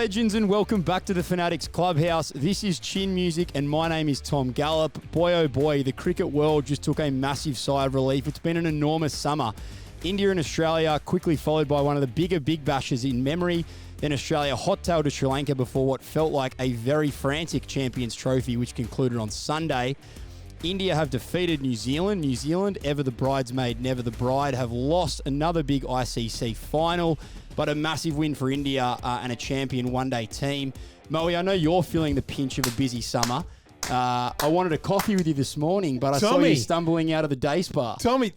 legends, and welcome back to the Fanatics Clubhouse. This is Chin Music, and my name is Tom Gallop. Boy, oh boy, the cricket world just took a massive sigh of relief. It's been an enormous summer. India and Australia quickly followed by one of the bigger big bashes in memory. Then Australia hot-tailed to Sri Lanka before what felt like a very frantic Champions Trophy, which concluded on Sunday. India have defeated New Zealand. New Zealand, ever the bridesmaid, never the bride, have lost another big ICC final, but a massive win for India and a champion one-day team. Moe, I know you're feeling the pinch of a busy summer. I wanted a coffee with you this morning, but I saw you stumbling out of the day spa. Tommy,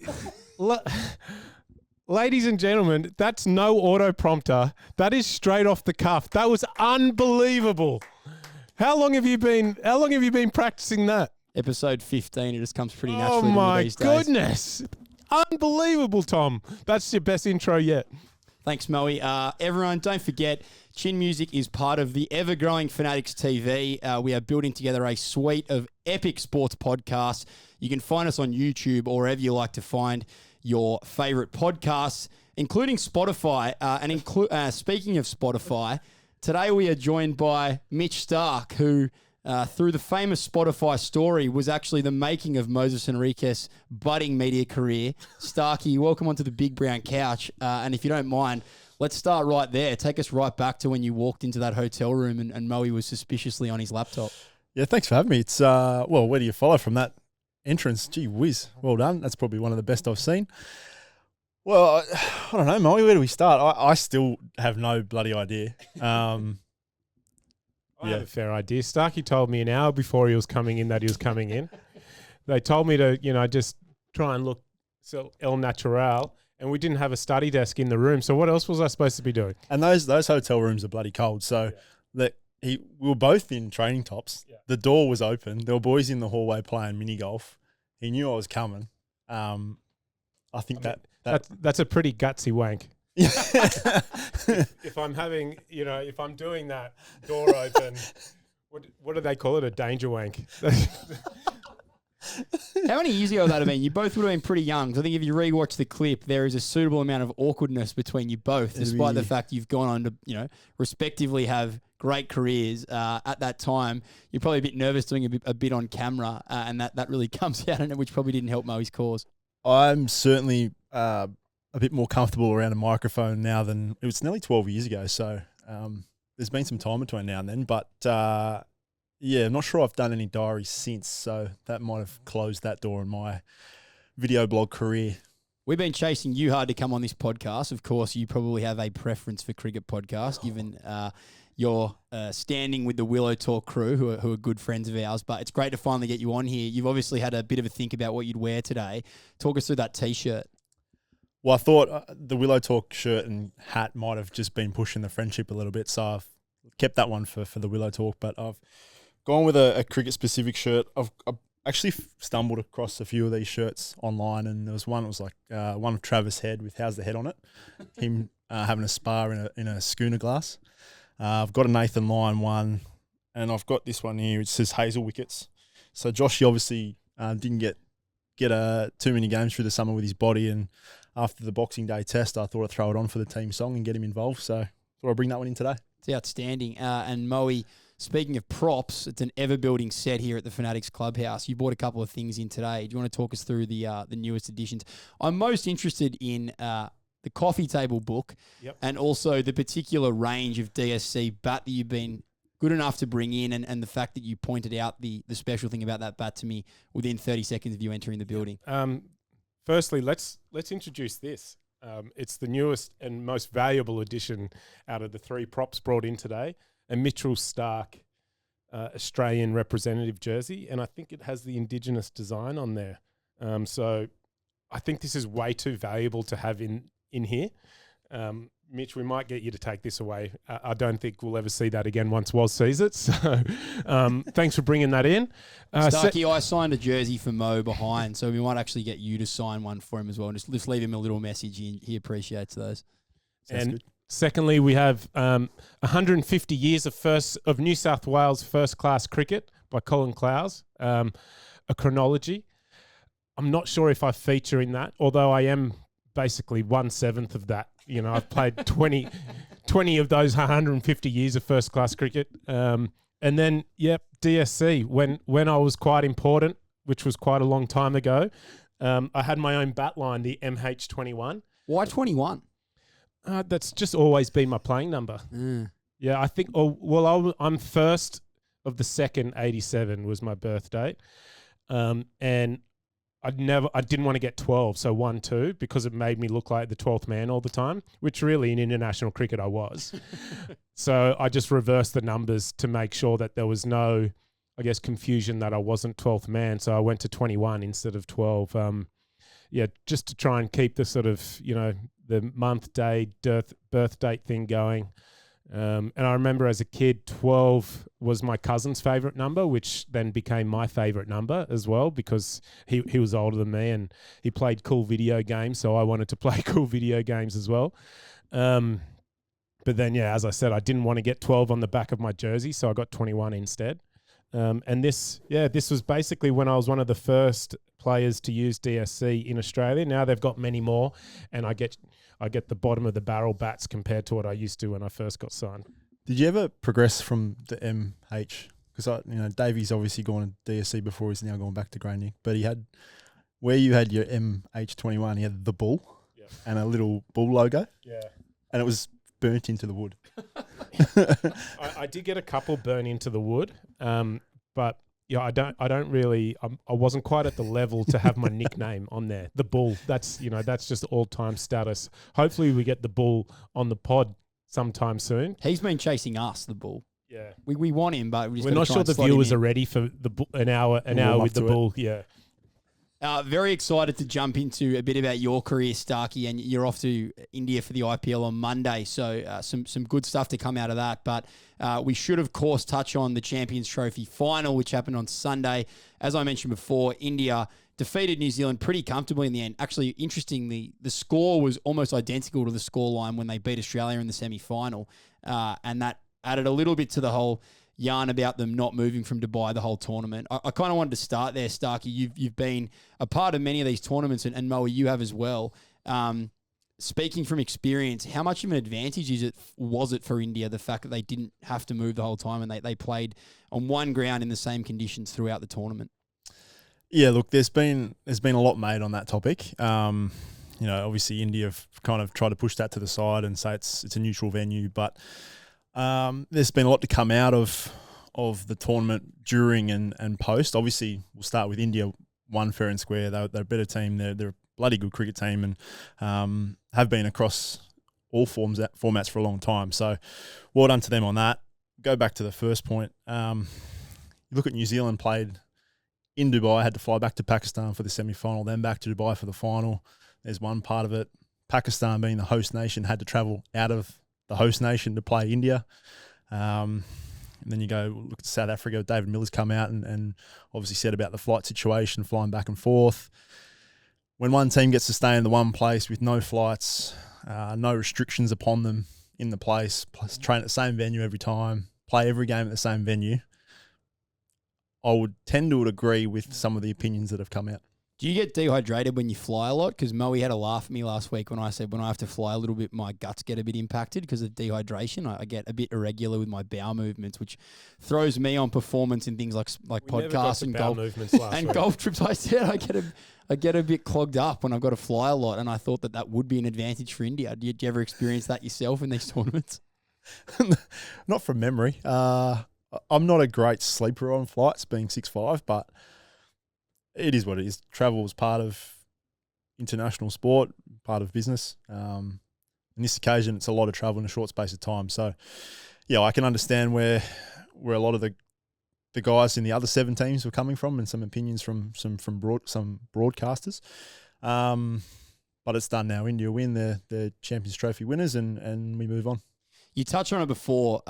ladies and gentlemen, that's no auto-prompter. That is straight off the cuff. That was unbelievable. How long have you been practicing that? Episode 15, it just comes pretty naturally to me these days. Oh my goodness. Unbelievable, Tom. That's your best intro yet. Thanks, Moe. Everyone, don't forget, Chin Music is part of the ever-growing Fanatics TV. We are building together a suite of epic sports podcasts. You can find us on YouTube or wherever you like to find your favourite podcasts, including Spotify. Speaking of Spotify, today we are joined by Mitch Starc, who... through the famous Spotify story, was actually the making of Moises Henriques' budding media career. Starkey, welcome onto the big brown couch. And if you don't mind, let's start right there. Take us right back to when you walked into that hotel room and Moe was suspiciously on his laptop. Yeah, thanks for having me. It's, where do you follow from that entrance? Gee whiz, well done. That's probably one of the best I've seen. Well, I don't know, Moe, where do we start? I still have no bloody idea. I have a fair idea. Starkey told me an hour before he was coming in that he was coming in. They told me to, just try and look so el natural, and we didn't have a study desk in the room. So what else was I supposed to be doing? And those hotel rooms are bloody cold. So we were both in training tops. Yeah. The door was open. There were boys in the hallway playing mini golf. He knew I was coming. I think that's a pretty gutsy wank. if I'm having, if I'm doing that door open, what do they call it? A danger wank. How many years ago would that have been? You both would have been pretty young. So I think if you rewatch the clip, there is a suitable amount of awkwardness between you both, despite the fact you've gone on to, respectively have great careers. At that time, you're probably a bit nervous doing a bit on camera, and that really comes out in it, which probably didn't help Moe's cause. I'm certainly a bit more comfortable around a microphone now than it was nearly 12 years ago. So there's been some time between now and then, but I'm not sure I've done any diaries since. So that might have closed that door in my video blog career. We've been chasing you hard to come on this podcast. Of course, you probably have a preference for cricket podcasts, given your standing with the Willow Talk crew, who are good friends of ours. But it's great to finally get you on here. You've obviously had a bit of a think about what you'd wear today. Talk us through that T-shirt. Well, I thought the Willow Talk shirt and hat might have just been pushing the friendship a little bit, so I've kept that one for the Willow Talk, but I've gone with a cricket-specific shirt. I've actually stumbled across a few of these shirts online, and there was one that was like one of Travis Head with How's the Head on it, him having a spa in a schooner glass. I've got a Nathan Lyon one, and I've got this one here which says Hazel Wickets. So Joshy obviously didn't get too many games through the summer with his body, and after the Boxing Day test, I thought I'd throw it on for the team song and get him involved. So thought I'd bring that one in today. It's outstanding. And Moe, speaking of props, it's an ever-building set here at the Fanatics Clubhouse. You brought a couple of things in today. Do you want to talk us through the newest additions? I'm most interested in the coffee table book, and also the particular range of DSC bat that you've been good enough to bring in, and the fact that you pointed out the special thing about that bat to me within 30 seconds of you entering the building. Firstly, let's introduce this. It's the newest and most valuable addition out of the three props brought in today, a Mitchell Starc Australian representative jersey, and I think it has the Indigenous design on there. So I think this is way too valuable to have in here. Mitch, we might get you to take this away. I don't think we'll ever see that again once Woz sees it. So thanks for bringing that in. Starkey, I signed a jersey for Mo behind, so we might actually get you to sign one for him as well. And just leave him a little message. He appreciates those. Sounds good. Secondly, we have 150 years of New South Wales first-class cricket by Colin Clowes, a chronology. I'm not sure if I feature in that, although I am basically 1/7 of that. I've played 20 20 of those 150 years of first class cricket. And then, DSC, when I was quite important, which was quite a long time ago, I had my own bat line, the MH21. Why 21? That's just always been my playing number. Yeah, I think, I'm first of the second 87 was my birth date. And I didn't want to get 12, so 1-2, because it made me look like the 12th man all the time, which really in international cricket I was. So I just reversed the numbers to make sure that there was no, I guess, confusion that I wasn't 12th man. So I went to 21 instead of 12. Just to try and keep the sort of, the month, day, birth date thing going. And I remember as a kid, 12 was my cousin's favourite number, which then became my favourite number as well, because he was older than me and he played cool video games, so I wanted to play cool video games as well. But then, as I said, I didn't want to get 12 on the back of my jersey, so I got 21 instead. And this was basically when I was one of the first players to use DSC in Australia. Now they've got many more, and I get the bottom of the barrel bats compared to what I used to when I first got signed. Did you ever progress from the MH? Because Davey's obviously gone to DSC before, he's now gone back to Grey Nick. But he had, where you had your MH21, he had the bull and a little bull logo. Yeah. And it was burnt into the wood. I did get a couple burn into the wood, but I wasn't quite at the level to have my nickname on there. The bull. That's just all-time status. Hopefully we get the bull on the pod sometime soon. He's been chasing us, the bull. Yeah. We want him, but we're not sure the viewers are ready for an hour with the bull. Yeah. Very excited to jump into a bit about your career, Starkey, and you're off to India for the IPL on Monday, so some good stuff to come out of that. But we should, of course, touch on the Champions Trophy final, which happened on Sunday. As I mentioned before, India defeated New Zealand pretty comfortably in the end. Actually, interestingly, the score was almost identical to the scoreline when they beat Australia in the semi-final, and that added a little bit to the whole yarn about them not moving from Dubai the whole tournament. I kind of wanted to start there, Starkey. You've been a part of many of these tournaments, and Moe, you have as well. Speaking from experience, how much of an advantage was it for India, the fact that they didn't have to move the whole time and they played on one ground in the same conditions throughout the tournament? Yeah, look, there's been a lot made on that topic. Obviously India have kind of tried to push that to the side and say it's a neutral venue, but there's been a lot to come out of the tournament during and post. Obviously, we'll start with India, won fair and square. They're a better team. They're a bloody good cricket team and have been across all formats for a long time. So well done to them on that. Go back to the first point. You look at New Zealand played in Dubai, had to fly back to Pakistan for the semi-final, then back to Dubai for the final. There's one part of it. Pakistan, being the host nation, had to travel out of the host nation to play India. And then you go look at South Africa. David Miller's come out and obviously said about the flight situation, flying back and forth. When one team gets to stay in the one place with no flights, no restrictions upon them in the place, plus train at the same venue every time, play every game at the same venue, I would tend to agree with some of the opinions that have come out. Do you get dehydrated when you fly a lot? Because Moe had a laugh at me last week when I said when I have to fly a little bit, my guts get a bit impacted because of dehydration. I get a bit irregular with my bowel movements, which throws me on performance in things like podcasts and golf movements and golf trips. I said I get a bit clogged up when I've got to fly a lot, and I thought that would be an advantage for India. Did you ever experience that yourself in these tournaments? Not from memory. I'm not a great sleeper on flights, being 6'5", but it is what it is. Travel is part of international sport, part of business. In this occasion, it's a lot of travel in a short space of time. So, yeah, I can understand where a lot of the guys in the other 7 teams were coming from, and some opinions from some broadcasters. But it's done now. India win. They're Champions Trophy winners, and we move on. You touched on it before.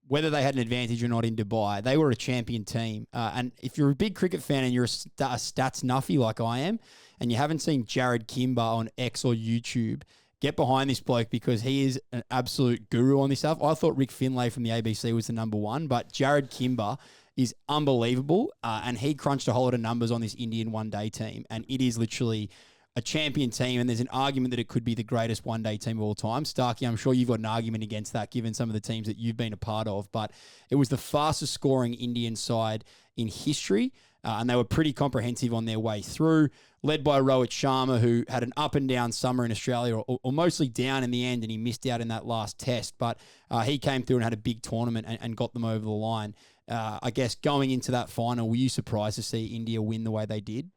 Whether they had an advantage or not in Dubai, they were a champion team. And if you're a big cricket fan and you're a stats nuffy like I am, and you haven't seen Jared Kimber on X or YouTube, get behind this bloke because he is an absolute guru on this stuff. I thought Rick Finlay from the ABC was the number one, but Jared Kimber is unbelievable. And he crunched a whole lot of numbers on this Indian one-day team. And it is literally a champion team, and there's an argument that it could be the greatest one-day team of all time. Starkey, I'm sure you've got an argument against that, given some of the teams that you've been a part of, but it was the fastest scoring Indian side in history, and they were pretty comprehensive on their way through, led by Rohit Sharma, who had an up and down summer in Australia, or mostly down in the end, and he missed out in that last test, but he came through and had a big tournament and got them over the line. I guess going into that final, were you surprised to see India win the way they did?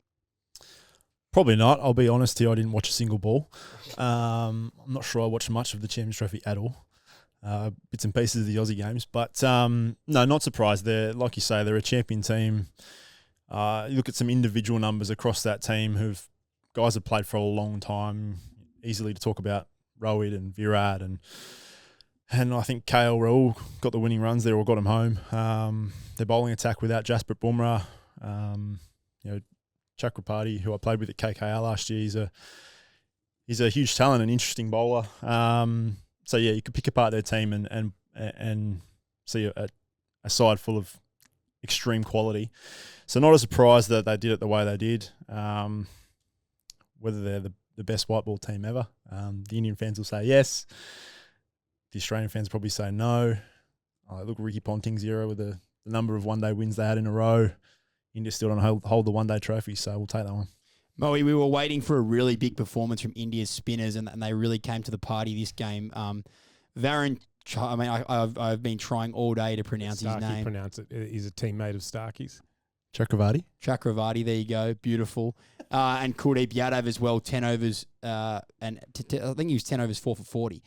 Probably not. I'll be honest here, I didn't watch a single ball. I'm not sure I watched much of the Champions Trophy at all. Bits and pieces of the Aussie games. But no, not surprised. Like you say, they're a champion team. You look at some individual numbers across that team guys have played for a long time. Easily to talk about Rohit and Virat and I think KL Rahul got the winning runs there or got them home. Their bowling attack without Jasprit Bumrah, Chakrabarti, who I played with at KKR last year, he's a huge talent and interesting bowler. So yeah, you could pick apart their team and see a side full of extreme quality. So not a surprise that they did it the way they did. Whether they're the best white ball team ever, the Indian fans will say yes. The Australian fans probably say no. Look, Ricky Ponting's era with the number of one-day wins they had in a row. India still don't hold the one-day trophy, so we'll take that one. Moe, we were waiting for a really big performance from India's spinners, and they really came to the party this game. Varun, I've been trying all day to pronounce his name. Pronounce it. He's a teammate of Starkey's. Chakrabarti, there you go. Beautiful. And Kuldeep Yadav as well, 10 overs, I think he was 10 overs, 4 for 40,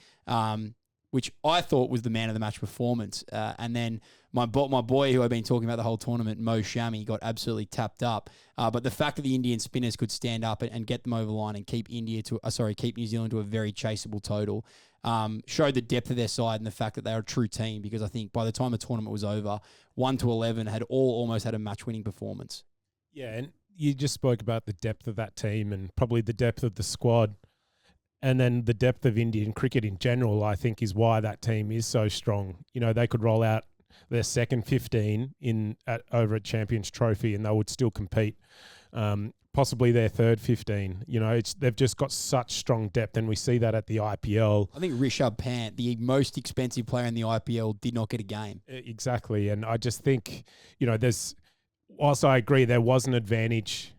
which I thought was the man of the match performance. And then my boy, who I've been talking about the whole tournament, Mo Shami, got absolutely tapped up. But the fact that the Indian spinners could stand up and get them over the line and keep New Zealand to a very chaseable total, showed the depth of their side and the fact that they're a true team, because I think by the time the tournament was over, 1 to 11 had almost had a match-winning performance. Yeah, and you just spoke about the depth of that team and probably the depth of the squad. And then the depth of Indian cricket in general, I think, is why that team is so strong. You know, they could roll out their second 15 over at Champions Trophy and they would still compete. Possibly their third 15. You know, they've just got such strong depth, and we see that at the IPL. I think Rishabh Pant, the most expensive player in the IPL, did not get a game. Exactly, and I just think, you know, whilst I agree there was an advantage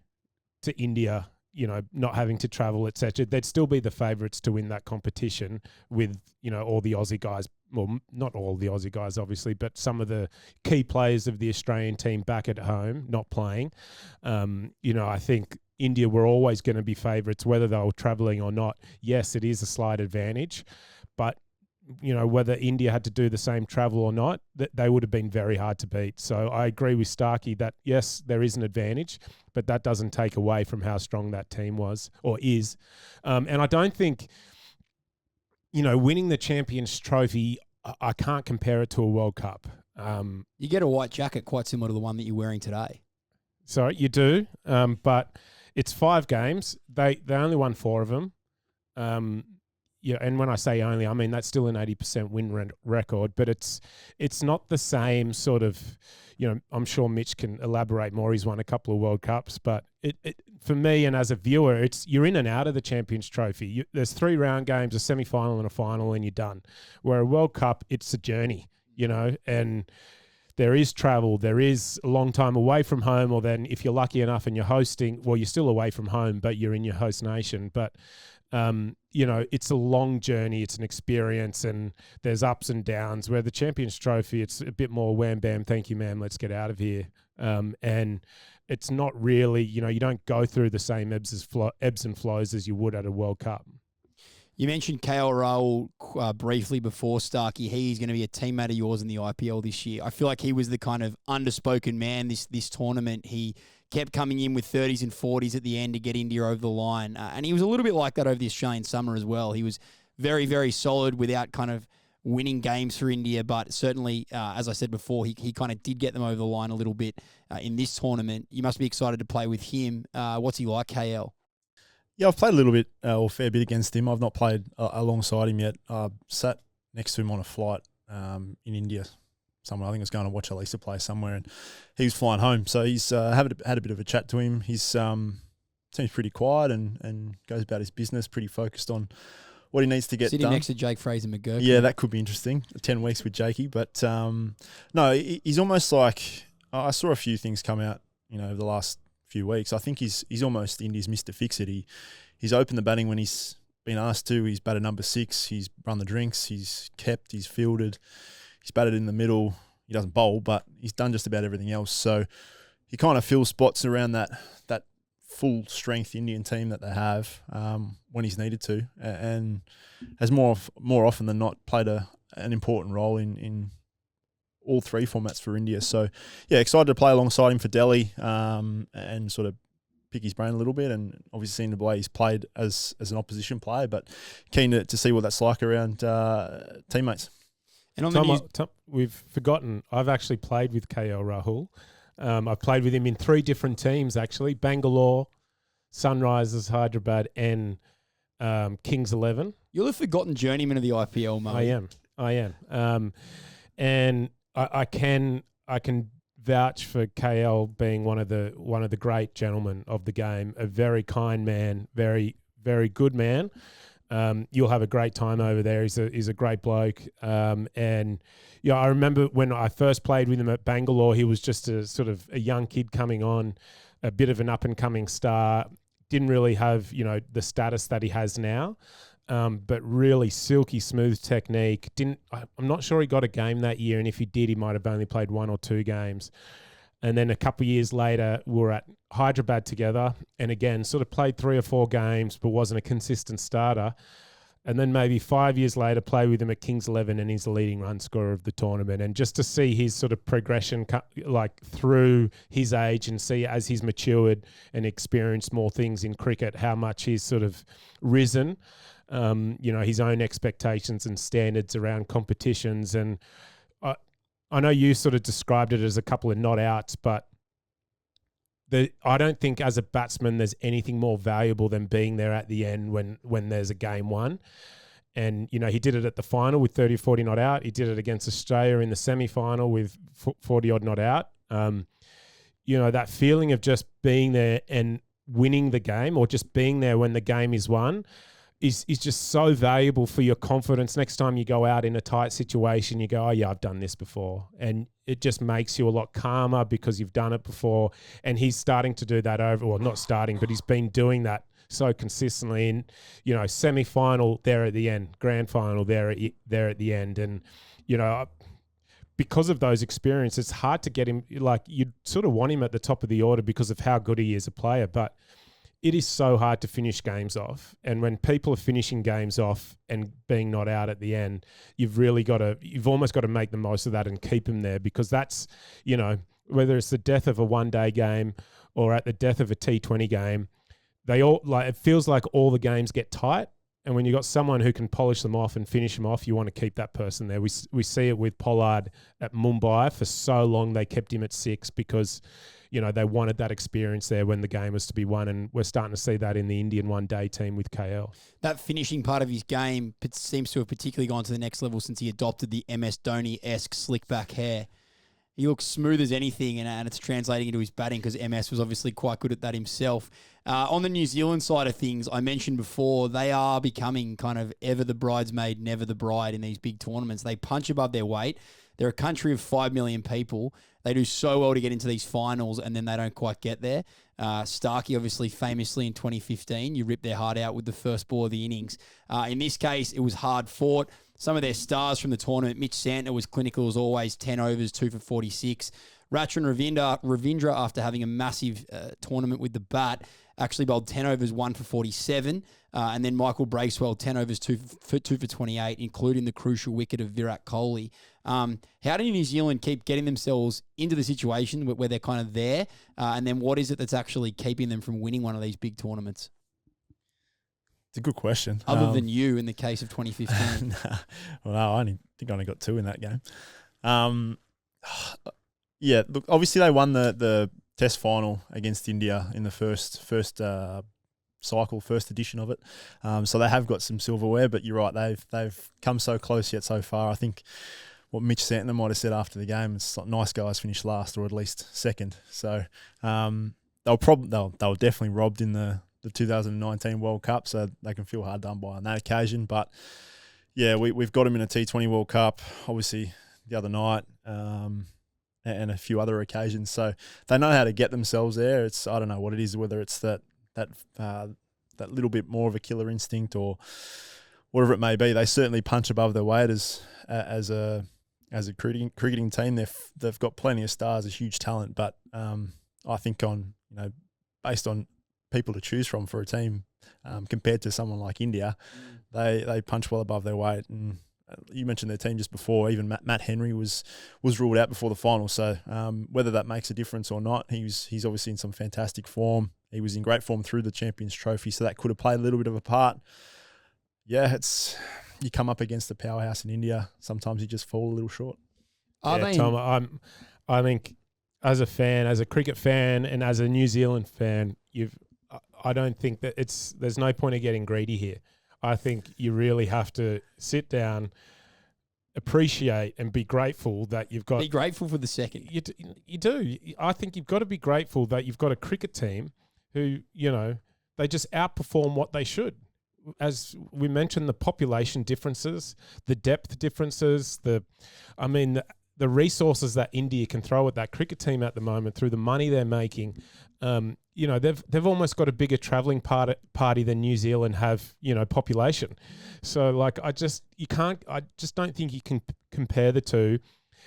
to India, you know, not having to travel, etc., they'd still be the favourites to win that competition with, you know, all the Aussie guys. Well, not all the Aussie guys, obviously, but some of the key players of the Australian team back at home not playing. You know, I think India were always going to be favourites, whether they were travelling or not. Yes, it is a slight advantage, but you know, whether India had to do the same travel or not, they would have been very hard to beat. So I agree with Starkey that, yes, there is an advantage, but that doesn't take away from how strong that team was or is. And I don't think, you know, winning the Champions Trophy, I can't compare it to a World Cup. You get a white jacket quite similar to the one that you're wearing today. So you do, but it's 5 games. They only won 4 of them. Yeah, and when I say only, I mean that's still an 80% win record, but it's not the same sort of, you know, I'm sure Mitch can elaborate more. He's won a couple of World Cups, but it for me and as a viewer, you're in and out of the Champions Trophy. There's 3 round games, a semi-final and a final, and you're done. Where a World Cup, it's a journey, you know, and there is travel, there is a long time away from home, or then if you're lucky enough and you're hosting, well, you're still away from home, but you're in your host nation. But you know, it's a long journey, it's an experience, and there's ups and downs. Where the Champions Trophy, it's a bit more wham bam, thank you ma'am, let's get out of here. And it's not really, you know, you don't go through the same ebbs and flows as you would at a World Cup. You mentioned KL Rahul briefly before, Starkey. He's going to be a teammate of yours in the IPL this year. I feel like he was the kind of underspoken man this tournament. He kept coming in with 30s and 40s at the end to get India over the line. And he was a little bit like that over the Australian summer as well. He was very, very solid without kind of winning games for India, but certainly, as I said before, he kind of did get them over the line a little bit in this tournament. You must be excited to play with him. What's he like, KL? Yeah, I've played a little bit or a fair bit against him. I've not played alongside him yet. I sat next to him on a flight in India somewhere. I think I was going to watch Elisa play somewhere, and he was flying home. So he's had a bit of a chat to him. He's seems pretty quiet and goes about his business, pretty focused on what he needs to get Sitting done. next to Jake Fraser McGurk. Yeah, that could be interesting. 10 weeks with Jakey. But no, he's almost like, I saw a few things come out, over the last few weeks. I think he's almost India's Mr. Fix-It. He's opened the batting when he's been asked to. He's batted number 6. He's run the drinks. He's kept. He's fielded. He's batted in the middle. He doesn't bowl, but he's done just about everything else. So he kind of fills spots around that full strength Indian team that they have when he's needed to, and has more often than not played an important role in all 3 formats for India. So yeah, excited to play alongside him for Delhi and sort of pick his brain a little bit, and obviously seen the way he's played as an opposition player, but keen to see what that's like around teammates. And on Tom, we've forgotten, I've actually played with KL Rahul. I've played with him in 3 different teams, actually. Bangalore, Sunrisers, Hyderabad, and Kings 11. You're the forgotten journeyman of the IPL, mate. I am. And I can vouch for KL being one of the great gentlemen of the game, a very kind man, very, very good man. You'll have a great time over there. He's a great bloke. And I remember when I first played with him at Bangalore, he was just a sort of a young kid coming on, a bit of an up and coming star. Didn't really have, the status that he has now. But really silky smooth technique. I'm not sure he got a game that year, and if he did, he might have only played 1 or 2 games. And then a couple of years later, we were at Hyderabad together, and again, sort of played 3 or 4 games, but wasn't a consistent starter. And then maybe 5 years later, play with him at Kings 11, and he's the leading run scorer of the tournament. And just to see his sort of progression, like through his age, and see as he's matured and experienced more things in cricket, how much he's sort of risen. His own expectations and standards around competitions. And I know you sort of described it as a couple of not outs, but I don't think as a batsman there's anything more valuable than being there at the end when there's a game won. And, he did it at the final with 30 or 40 not out. He did it against Australia in the semi-final with 40 odd not out. That feeling of just being there and winning the game, or just being there when the game is won, is just so valuable for your confidence. Next time you go out in a tight situation, you go, oh yeah, I've done this before. And it just makes you a lot calmer because you've done it before. And he's starting to do that not starting, but he's been doing that so consistently. In, semi-final there at the end, grand final there at the end. And, because of those experiences, it's hard to get him, like you'd sort of want him at the top of the order because of how good he is a player. But it is so hard to finish games off. And when people are finishing games off and being not out at the end, you've almost got to make the most of that and keep them there, because that's, whether it's the death of a one-day game or at the death of a T20 game, it feels like all the games get tight. And when you've got someone who can polish them off and finish them off, you want to keep that person there. We see it with Pollard at Mumbai. For so long, they kept him at 6 because they wanted that experience there when the game was to be won, and we're starting to see that in the Indian one-day team with KL. That finishing part of his game seems to have particularly gone to the next level since he adopted the MS Dhoni-esque slick back hair. He looks smooth as anything, and it's translating into his batting because MS was obviously quite good at that himself. On the New Zealand side of things, I mentioned before, they are becoming kind of ever the bridesmaid, never the bride in these big tournaments. They punch above their weight. They're a country of 5 million people. They do so well to get into these finals, and then they don't quite get there. Starkey, obviously, famously in 2015, you ripped their heart out with the first ball of the innings. In this case, it was hard fought. Some of their stars from the tournament, Mitch Santner was clinical as always, 10 overs, 2 for 46. Ratchan Ravindra, after having a massive tournament with the bat, actually bowled 10 overs, 1 for 47. And then Michael Bracewell, 10 overs, 2 for 28, including the crucial wicket of Virat Kohli. How do New Zealand keep getting themselves into the situation where they're kind of there? And then what is it that's actually keeping them from winning one of these big tournaments? It's a good question. Other than you in the case of 2015. Well, I think I only got 2 in that game. Yeah, look, obviously they won the Test final against India in the first cycle, first edition of it. So they have got some silverware, but you're right, they've come so close yet so far. I think what Mitch Santner might have said after the game, it's like nice guys finish last or at least second. So they were definitely robbed in the 2019 World Cup, so they can feel hard done by on that occasion. But yeah, we've got them in a T20 World Cup, obviously the other night, and a few other occasions. So they know how to get themselves there. I don't know what it is, whether it's that little bit more of a killer instinct or whatever it may be. They certainly punch above their weight as a cricketing team. They've got plenty of stars, a huge talent, but I think based on people to choose from for a team, compared to someone like India, they punch well above their weight. And you mentioned their team just before. Even Matt Henry was ruled out before the final. So whether that makes a difference or not, he's obviously in some fantastic form. He was in great form through the Champions Trophy, so that could have played a little bit of a part. Yeah, you come up against a powerhouse in India. Sometimes you just fall a little short. Tom, I think as a fan, as a cricket fan, and as a New Zealand fan, I don't think that there's no point of getting greedy here. I think you really have to sit down, appreciate, and be grateful that you've got. Be grateful for the second. You do. I think you've got to be grateful that you've got a cricket team who, they just outperform what they should. As we mentioned, the population differences, the depth differences, the resources that India can throw at that cricket team at the moment through the money they're making. They've almost got a bigger travelling party than New Zealand have, population. So I just don't think you can compare the two.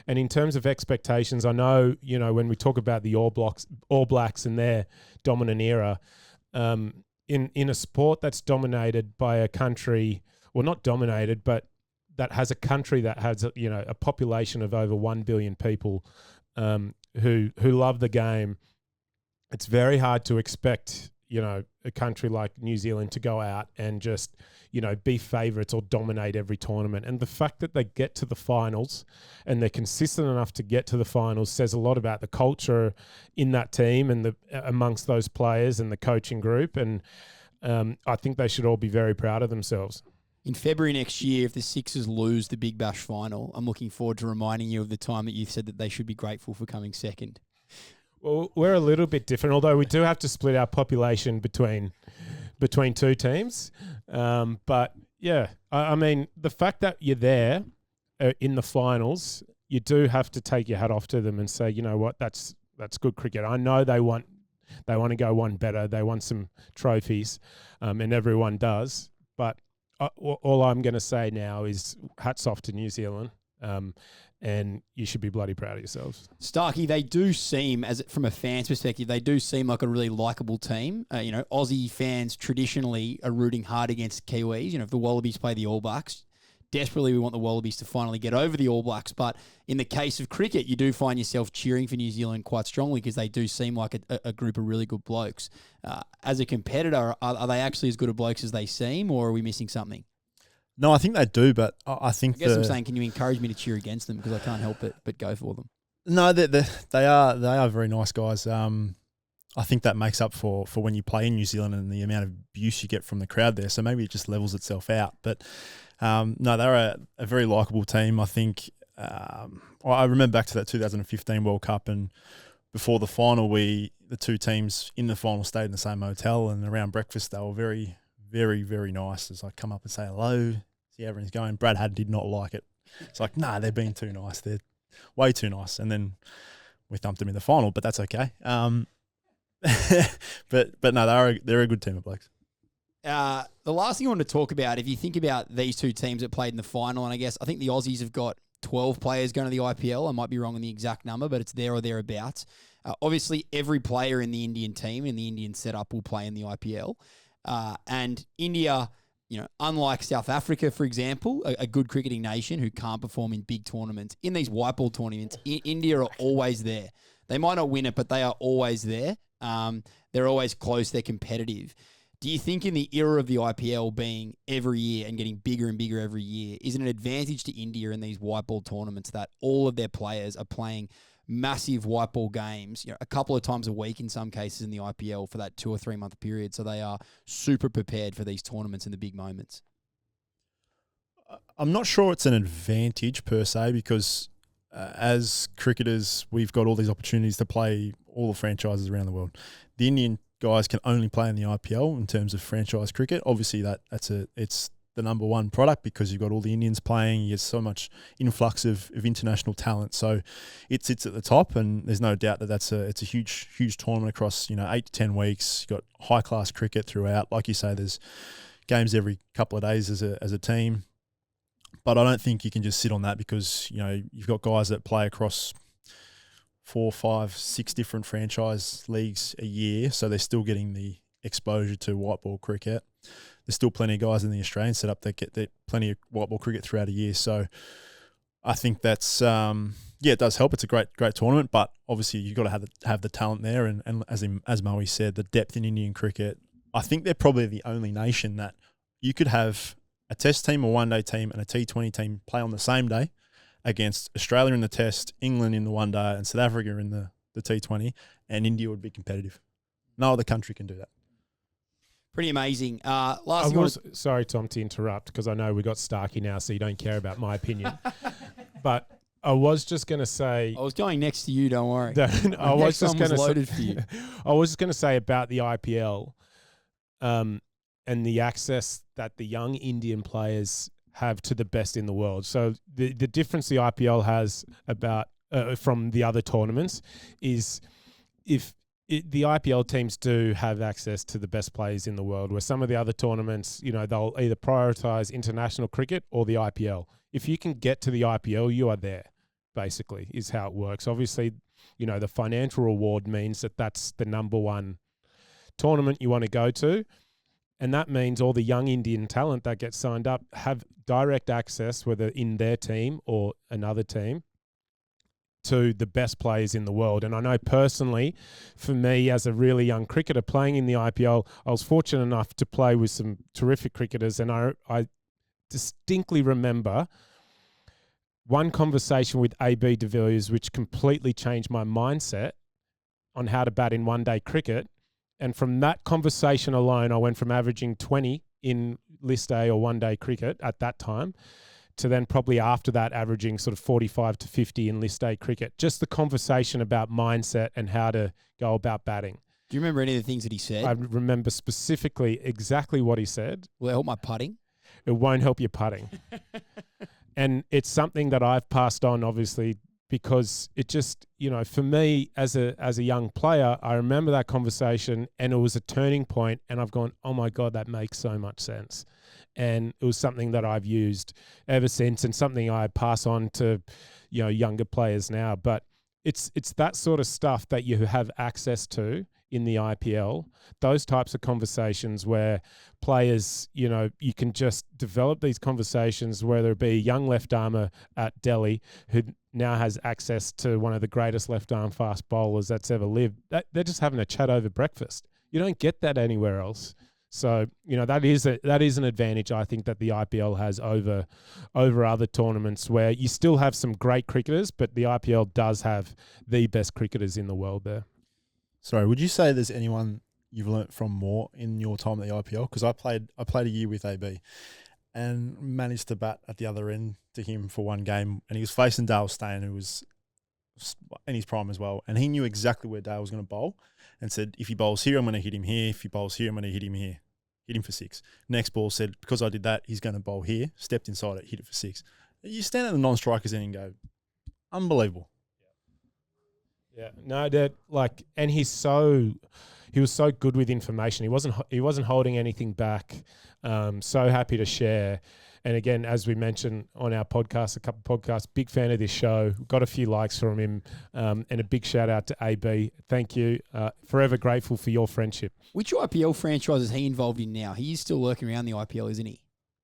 And in terms of expectations, I know, when we talk about the All Blacks and their dominant era, in a sport that's dominated by a country, well, not dominated, but that has a country that has, a population of over 1 billion people who love the game, it's very hard to expect, a country like New Zealand to go out and just, be favourites or dominate every tournament. And the fact that they get to the finals and they're consistent enough to get to the finals says a lot about the culture in that team and amongst those players and the coaching group. And I think they should all be very proud of themselves. In February next year, if the Sixers lose the Big Bash final, I'm looking forward to reminding you of the time that you said that they should be grateful for coming second. Well, we're a little bit different, although we do have to split our population between two teams. But yeah, I mean, the fact that you're there in the finals, you do have to take your hat off to them and say, you know what, that's good cricket. I know they want to go one better. They want some trophies, and everyone does. But all I'm going to say now is hats off to New Zealand. And you should be bloody proud of yourselves. Starkey, they do seem, from a fan's perspective, they do seem like a really likeable team. Aussie fans traditionally are rooting hard against Kiwis. If the Wallabies play the All Blacks, desperately we want the Wallabies to finally get over the All Blacks. But in the case of cricket, you do find yourself cheering for New Zealand quite strongly because they do seem like a group of really good blokes. As a competitor, are they actually as good of blokes as they seem, or are we missing something? No, I think they do, but I think I guess I'm saying, can you encourage me to cheer against them because I can't help it but go for them? No, they are very nice guys. I think that makes up for when you play in New Zealand and the amount of abuse you get from the crowd there. So maybe it just levels itself out. But no, they're a very likeable team. I think I remember back to that 2015 World Cup, and before the final, the two teams in the final stayed in the same hotel, and around breakfast they were very, very, very nice. As I come up and say hello, see how everyone's going. Brad Hadd did not like it. It's like, nah, they're being too nice. They're way too nice. And then we thumped them in the final, but that's okay. But no, they're a good team of blokes. The last thing I want to talk about, if you think about these two teams that played in the final, and I think the Aussies have got 12 players going to the IPL. I might be wrong on the exact number, but it's there or thereabouts. Obviously, every player in the Indian team, in the Indian setup, will play in the IPL. And India, unlike South Africa, for example, a good cricketing nation who can't perform in big tournaments, in these white ball tournaments, India are always there. They might not win it, but they are always there. They're always close. They're competitive. Do you think in the era of the IPL being every year and getting bigger and bigger every year, is it an advantage to India in these white ball tournaments that all of their players are playing massive white ball games, a couple of times a week in some cases in the IPL for that 2 or 3 month period, so they are super prepared for these tournaments and the big moments? I'm not sure it's an advantage per se because as cricketers, we've got all these opportunities to play all the franchises around the world. The Indian guys can only play in the IPL in terms of franchise cricket. Obviously, it's the number one product because you've got all the Indians playing. You get so much influx of international talent. So it sits at the top, and there's no doubt that it's a huge tournament across 8 to 10 weeks. You've got high class cricket throughout. Like you say, there's games every couple of days as a team. But I don't think you can just sit on that because you've got guys that play across 4, 5, 6 different franchise leagues a year, so they're still getting the exposure to white ball cricket. There's still plenty of guys in the Australian setup that get plenty of white ball cricket throughout a year. So I think that's it does help. It's a great tournament, but obviously you've got to have the talent there. And as Moises said, the depth in Indian cricket. I think they're probably the only nation that you could have a Test team, a one-day team, and a T20 team play on the same day against Australia in the Test, England in the one-day, and South Africa in the T20, and India would be competitive. No other country can do that. Pretty amazing. Sorry, Tom, to interrupt, because I know we got Starkey now, so you don't care about my opinion. But I was just going to say... I was going next to you, don't worry. I was just going to loaded for you. I was just going to say about the IPL and the access that the young Indian players have to the best in the world. So the difference the IPL has about from the other tournaments is the IPL teams do have access to the best players in the world, where some of the other tournaments, they'll either prioritize international cricket or the IPL. If you can get to the IPL, you are there, basically, is how it works. Obviously, the financial reward means that that's the number one tournament you want to go to. And that means all the young Indian talent that gets signed up have direct access, whether in their team or another team, to the best players in the world. And I know personally, for me as a really young cricketer playing in the IPL, I was fortunate enough to play with some terrific cricketers. And I distinctly remember one conversation with AB de Villiers, which completely changed my mindset on how to bat in one-day cricket. And from that conversation alone, I went from averaging 20 in list A or one-day cricket at that time to then probably after that averaging sort of 45 to 50 in list A cricket. Just the conversation about mindset and how to go about batting. Do you remember any of the things that he said? I remember specifically exactly what he said. Will it help my putting? It won't help your putting. And it's something that I've passed on, obviously, because it just, for me as a young player, I remember that conversation and it was a turning point, and I've gone, oh my God, that makes so much sense. And it was something that I've used ever since, and something I pass on to, younger players now. But it's that sort of stuff that you have access to in the IPL, those types of conversations where players, you can just develop these conversations, whether it be a young left armer at Delhi who now has access to one of the greatest left arm fast bowlers that's ever lived. They're just having a chat over breakfast. You don't get that anywhere else. So, that is an advantage, I think, that the IPL has over other tournaments, where you still have some great cricketers, but the IPL does have the best cricketers in the world there. Sorry, would you say there's anyone you've learnt from more in your time at the IPL? Because I played a year with AB and managed to bat at the other end to him for one game, and he was facing Dale Steyn, who was in his prime as well, and he knew exactly where Dale was going to bowl and said, if he bowls here, I'm going to hit him here. If he bowls here, I'm going to hit him here. Hit him for 6. Next ball said, because I did that, he's going to bowl here. Stepped inside it, hit it for 6. You stand at the non-strikers end and go, unbelievable. Yeah, no, and he was so good with information. He wasn't holding anything back. So happy to share. And again, as we mentioned on our podcast, a couple of podcasts, big fan of this show. Got a few likes from him, and a big shout out to AB. Thank you. Forever grateful for your friendship. Which IPL franchise is he involved in now? He is still lurking around the IPL, isn't he?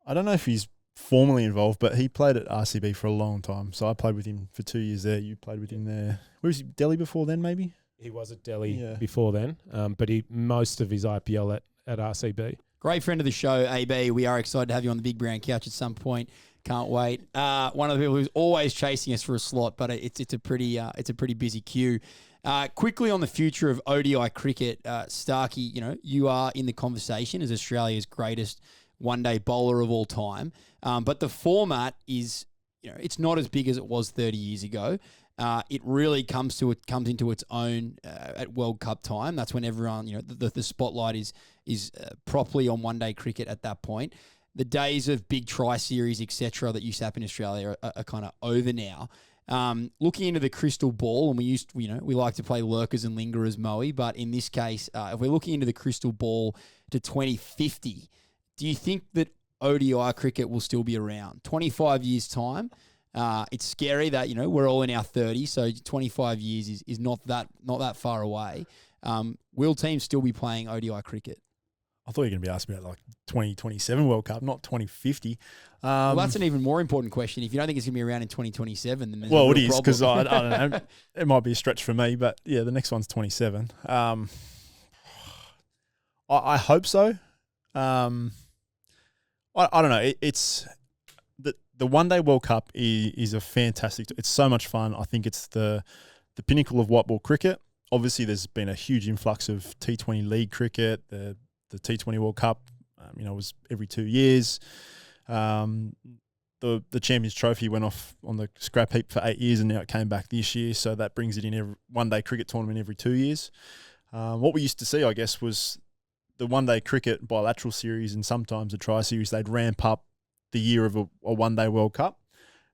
I don't know if he's formally involved, but he played at RCB for a long time. So I played with him for 2 years there. You played with him there. Where was he? Delhi before then, maybe? He was at Delhi before then, but most of his IPL at RCB. Great friend of the show, AB. We are excited to have you on the Big Brown Couch at some point. Can't wait. One of the people who's always chasing us for a slot, but it's a pretty busy queue. Quickly on the future of ODI cricket, Starkey, you are in the conversation as Australia's greatest one-day bowler of all time. But the format is, it's not as big as it was 30 years ago. It really comes into its own at World Cup time. That's when everyone, the spotlight is properly on one day cricket at that point. The days of big try series, etc., that used to happen in Australia are kind of over now. Looking into the crystal ball, and we like to play lurkers and lingerers, Moe, but in this case, if we're looking into the crystal ball to 2050, do you think that ODI cricket will still be around? 25 years' time. It's scary that, we're all in our 30s, so 25 years is not that far away. Will teams still be playing ODI cricket? I thought you were going to be asking about like 2027 World Cup, not 2050. Well, that's an even more important question. If you don't think it's going to be around in 2027, then there's it is, because I don't know. It might be a stretch for me, but yeah, the next one's 27. I hope so. I don't know. It's the One Day World Cup is a fantastic. It's so much fun. I think it's the pinnacle of white ball cricket. Obviously, there's been a huge influx of T20 league cricket. The T20 World Cup, was every 2 years. The Champions Trophy went off on the scrap heap for 8 years, and now it came back this year. So that brings it in every one day cricket tournament every 2 years. What we used to see, I guess, was the one day cricket bilateral series and sometimes a tri series. They'd ramp up the year of a one day World Cup,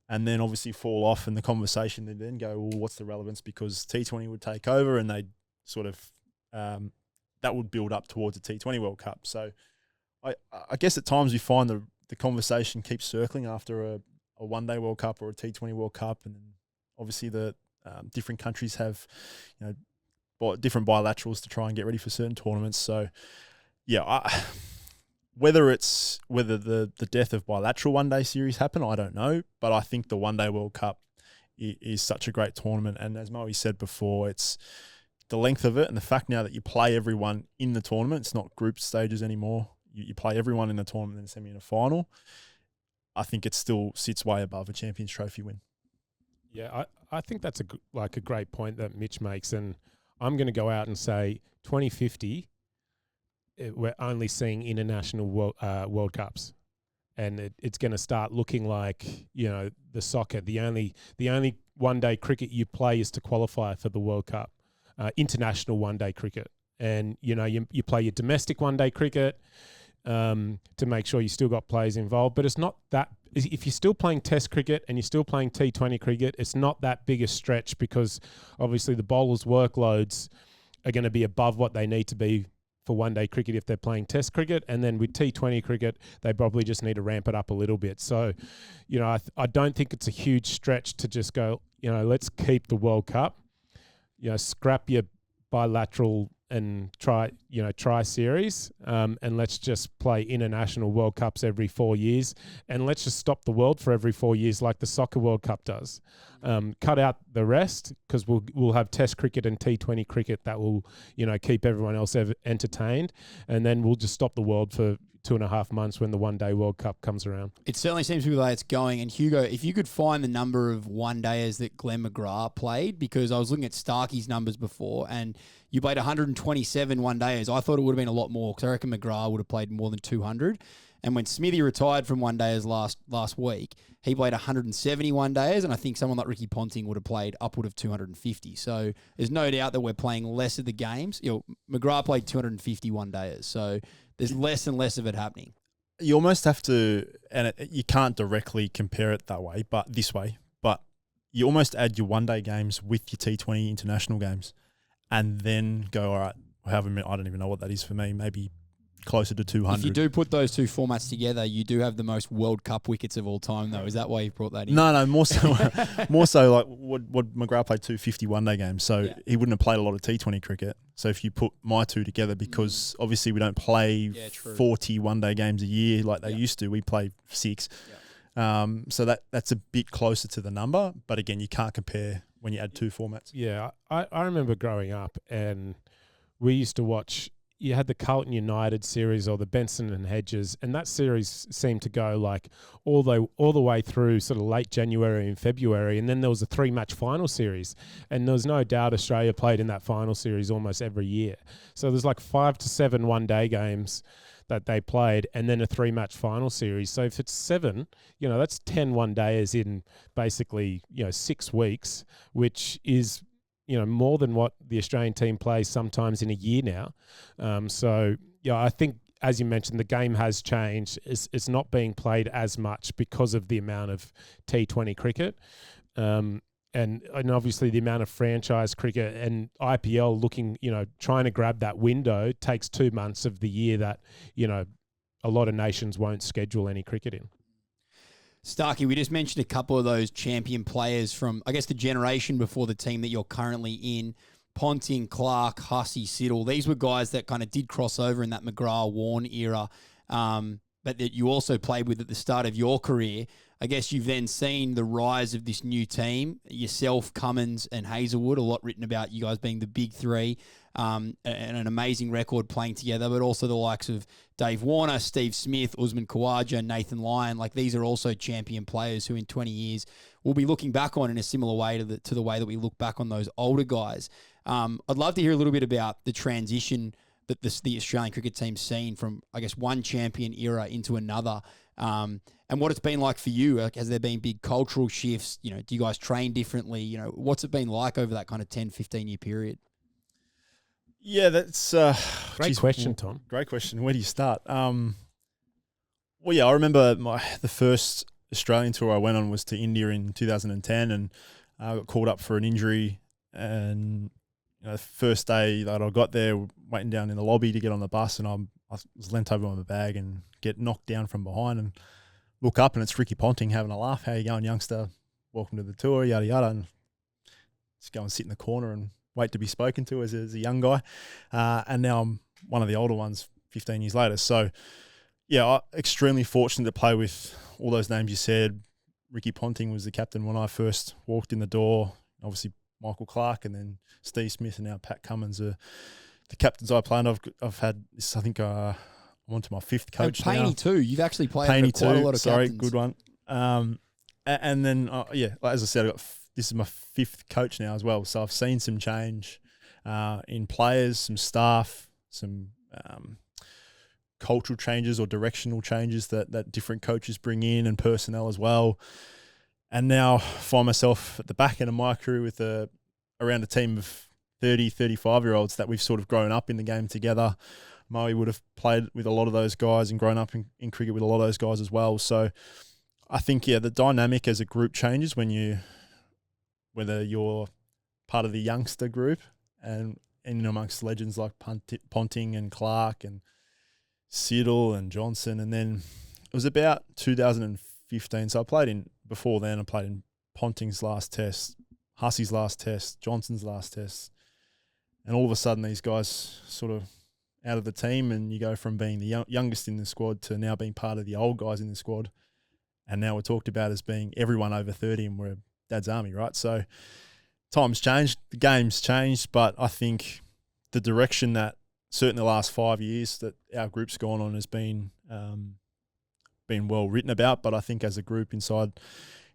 and then obviously fall off. And the conversation would then go, well, what's the relevance? Because T20 would take over, and they'd sort of that would build up towards a T20 World Cup. So I guess at times we find the conversation keeps circling after a one day World Cup or a T20 World Cup, and obviously the different countries have different bilaterals to try and get ready for certain tournaments. So yeah, whether the death of bilateral one day series happen, I don't know, but I think the one day World Cup is such a great tournament, and as Moe said before, it's the length of it and the fact now that you play everyone in the tournament. It's not group stages anymore. You play everyone in the tournament and semi in a final. I think it still sits way above a Champions Trophy win. Yeah, I think that's a great point that Mitch makes, and I'm going to go out and say 2050, we're only seeing international World Cups, and it's going to start looking like the soccer. The only one day cricket you play is to qualify for the World Cup. International one day cricket, and you play your domestic one day cricket to make sure you still got players involved, but it's not that. If you're still playing Test cricket and you're still playing T20 cricket, it's not that big a stretch, because obviously the bowlers' workloads are going to be above what they need to be for one day cricket if they're playing Test cricket, and then with T20 cricket they probably just need to ramp it up a little bit. So I don't think it's a huge stretch to just go let's keep the World Cup. Scrap your bilateral and try series, and let's just play international World Cups every 4 years, and let's just stop the world for every 4 years like the Soccer World Cup does. Cut out the rest, because we'll have Test cricket and T20 cricket that will keep everyone else entertained, and then we'll just stop the world for 2.5 months when the one day World Cup comes around. It certainly seems to be the way it's going. And Hugo, if you could find the number of one dayers that Glenn McGrath played, because I was looking at Starkey's numbers before, and you played 127 one dayers. I thought it would have been a lot more, because I reckon McGrath would have played more than 200. And when Smithy retired from one dayers last week, he played 171 dayers, and I think someone like Ricky Ponting would have played upward of 250. So there's no doubt that we're playing less of the games. McGrath played 251 dayers, so there's less and less of it happening. You almost have to, and you can't directly compare it that way, but this way. But you almost add your one day games with your T20 international games, and then go, all right, however many, I don't even know what that is for me, maybe closer to 200. If you do put those two formats together, you do have the most World Cup wickets of all time, though. Is that why you brought that in? No, more so like what McGrath played 250 one-day games, so he wouldn't have played a lot of T20 cricket. So if you put my two together, because obviously we don't play 40 one-day games a year like they used to, we play 6. So that's a bit closer to the number, but again, you can't compare when you add two formats. Yeah, I remember growing up, and we used to watch. You had the Carlton United series or the Benson and Hedges, and that series seemed to go like all the way through sort of late January and February, and then there was a 3-match final series, and there was no doubt Australia played in that final series almost every year. So there's like 5 to 7 one-day games that they played, and then a 3-match final series. So if it's 7, that's 10 one-dayers in basically, 6 weeks, which is, more than what the Australian team plays sometimes in a year now. I think, as you mentioned, the game has changed. It's not being played as much because of the amount of T20 cricket. And obviously the amount of franchise cricket and IPL looking, trying to grab that window takes 2 months of the year that, a lot of nations won't schedule any cricket in. Starkey, we just mentioned a couple of those champion players from, I guess, the generation before the team that you're currently in. Ponting, Clark, Hussey, Siddle. These were guys that kind of did cross over in that McGrath-Warne era, but that you also played with at the start of your career. I guess you've then seen the rise of this new team, yourself, Cummins and Hazlewood, a lot written about you guys being the big three, and an amazing record playing together, but also the likes of Dave Warner, Steve Smith, Usman Khawaja, Nathan Lyon. Like, these are also champion players who in 20 years we'll be looking back on in a similar way to the way that we look back on those older guys. I'd love to hear a little bit about the transition that the Australian cricket team's seen from, I guess, one champion era into another, and what it's been like for you. Like, has there been big cultural shifts? Do you guys train differently? What's it been like over that kind of 10, 15-year period? Yeah, that's great question, Tom. Great question. Where do you start? Well, yeah, I remember the first Australian tour I went on was to India in 2010, and I got called up for an injury. And the first day that I got there, waiting down in the lobby to get on the bus, and I was leant over on my bag and get knocked down from behind, and look up, and it's Ricky Ponting having a laugh. "How you going, youngster? Welcome to the tour," yada yada, and just go and sit in the corner and wait to be spoken to as a young guy. And now I'm one of the older ones 15 years later. So, yeah, I'm extremely fortunate to play with all those names you said. Ricky Ponting was the captain when I first walked in the door. Obviously, Michael Clark, and then Steve Smith, and now Pat Cummins are the captains I play. And I've had this, I think I'm on to my 5th coach now. Paney too. You've actually played under quite a lot of captains. Good one. And then, as I said, this is my 5th coach now as well. So I've seen some change in players, some staff, some cultural changes or directional changes that different coaches bring in, and personnel as well. And now find myself at the back end of my career with around a team of 30, 35-year-olds that we've sort of grown up in the game together. Moe would have played with a lot of those guys and grown up in cricket with a lot of those guys as well. So I think, the dynamic as a group changes whether you're part of the youngster group and in amongst legends like Ponting and Clark and Siddle and Johnson. And then it was about 2015. So before then, I played in Ponting's last test, Hussey's last test, Johnson's last test. And all of a sudden, these guys sort of out of the team, and you go from being the youngest in the squad to now being part of the old guys in the squad. And now we're talked about as being everyone over 30, and we're Dad's army, right? So times changed, the game's changed, but I think the direction that certainly the last 5 years that our group's gone on has been well written about. But I think as a group inside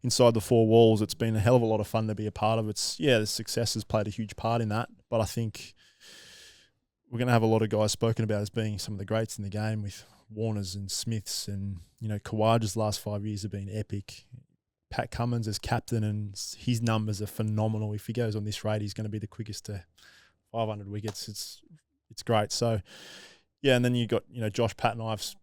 the 4 walls, it's been a hell of a lot of fun to be a part of. The success has played a huge part in that, but I think we're going to have a lot of guys spoken about as being some of the greats in the game, with Warners and Smiths, and Khawaja's last 5 years have been epic. Pat Cummins as captain, and his numbers are phenomenal. If he goes on this rate, he's going to be the quickest to 500 wickets. It's great. So, yeah, and then you got Josh, Pat, and I've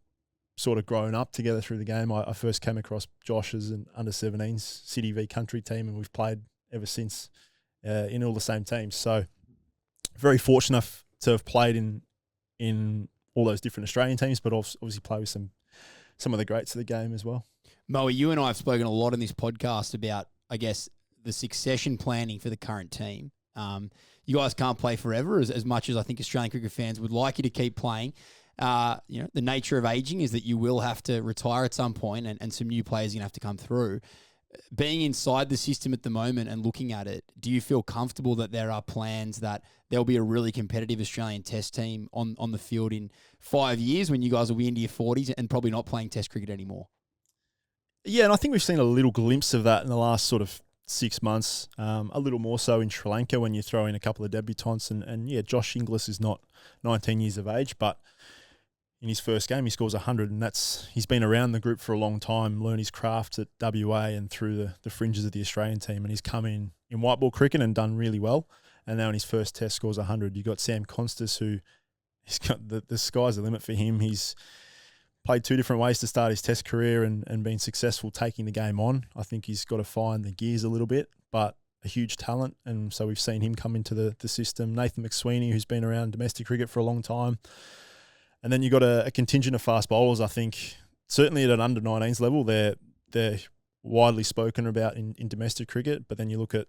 sort of grown up together through the game. I first came across Josh as an under-17s City v Country team, and we've played ever since in all the same teams. So, very fortunate to have played in all those different Australian teams, but obviously play with some of the greats of the game as well. Moe, you and I have spoken a lot in this podcast about, I guess, the succession planning for the current team. You guys can't play forever as much as I think Australian cricket fans would like you to keep playing. The nature of aging is that you will have to retire at some point, and some new players are going to have to come through. Being inside the system at the moment and looking at it, do you feel comfortable that there are plans that there'll be a really competitive Australian test team on the field in 5 years when you guys will be into your 40s and probably not playing test cricket anymore? Yeah, and I think we've seen a little glimpse of that in the last sort of 6 months, a little more so in Sri Lanka when you throw in a couple of debutants. And Josh Inglis is not 19 years of age, but, in his first game, he scores 100, and he's been around the group for a long time, learned his craft at WA and through the fringes of the Australian team, and he's come in white ball cricket and done really well. And now in his first test scores 100. You've got Sam Constas, who he's got the sky's the limit for him. He's played 2 different ways to start his test career and been successful taking the game on. I think he's got to find the gears a little bit, but a huge talent. And so we've seen him come into the system. Nathan McSweeney, who's been around domestic cricket for a long time. And then you've got a contingent of fast bowlers, I think, certainly at an under-19s level, they're widely spoken about in domestic cricket. But then you look at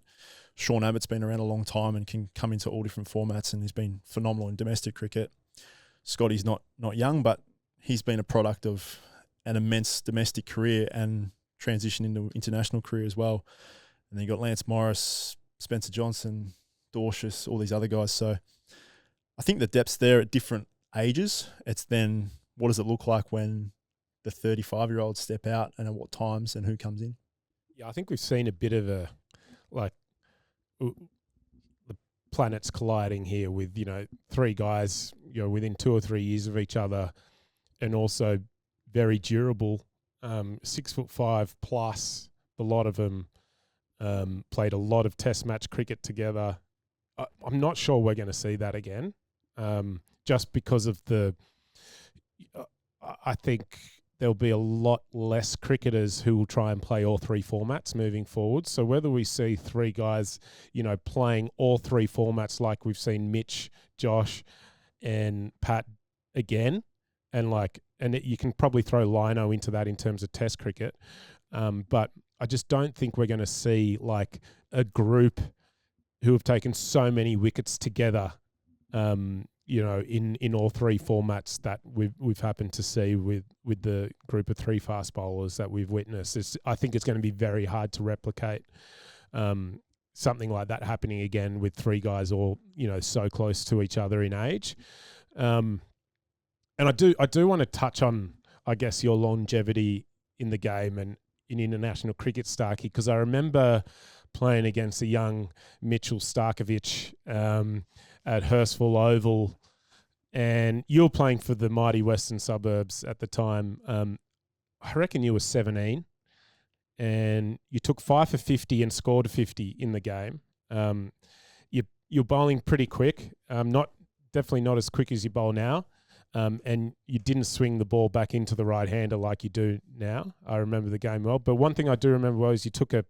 Sean Abbott's been around a long time and can come into all different formats, and he's been phenomenal in domestic cricket. Scotty's not young, but he's been a product of an immense domestic career and transition into international career as well. And then you've got Lance Morris, Spencer Johnson, Dorcius, all these other guys. So I think the depth's there at different ages. It's then what does it look like when the 35-year-olds step out and at what times and who comes in? Yeah, I think we've seen a bit of the planets colliding here with, 3 guys, within 2 or 3 years of each other, and also very durable, 6'5" plus. A lot of them played a lot of test match cricket together. I'm not sure we're going to see that again, just because of I think there'll be a lot less cricketers who will try and play all 3 formats moving forward. So whether we see 3 guys, playing all 3 formats like we've seen Mitch, Josh, and Pat again, and you can probably throw Lino into that in terms of Test cricket, but I just don't think we're going to see like a group who have taken so many wickets together, in all 3 formats that we've happened to see with the group of 3 fast bowlers that we've witnessed. I think it's going to be very hard to replicate something like that happening again with 3 guys all so close to each other in age. And I do want to touch on, I guess, your longevity in the game and in international cricket, Starkey, because I remember playing against a young Mitchell Starkovich at Hurstville Oval, and you were playing for the mighty Western Suburbs at the time. I reckon you were 17, and you took 5 for 50 and scored a 50 in the game. You're bowling pretty quick, definitely not as quick as you bowl now, and you didn't swing the ball back into the right-hander like you do now. I remember the game well, but one thing I do remember well is you took a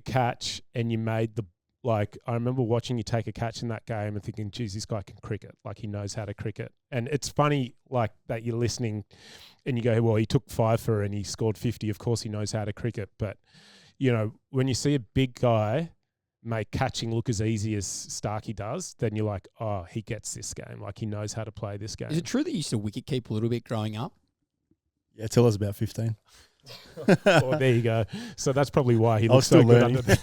catch and you made I remember watching you take a catch in that game and thinking, geez, this guy can cricket. Like, he knows how to cricket. And it's funny, like, that you're listening and you go, well, he took 5 for and he scored 50. Of course he knows how to cricket. But, when you see a big guy make catching look as easy as Starkey does, then you're like, oh, he gets this game. Like, he knows how to play this game. Is it true that you used to wicket keep a little bit growing up? Yeah, till I was about 15. Well, there you go. So that's probably why he looks still so good learning. under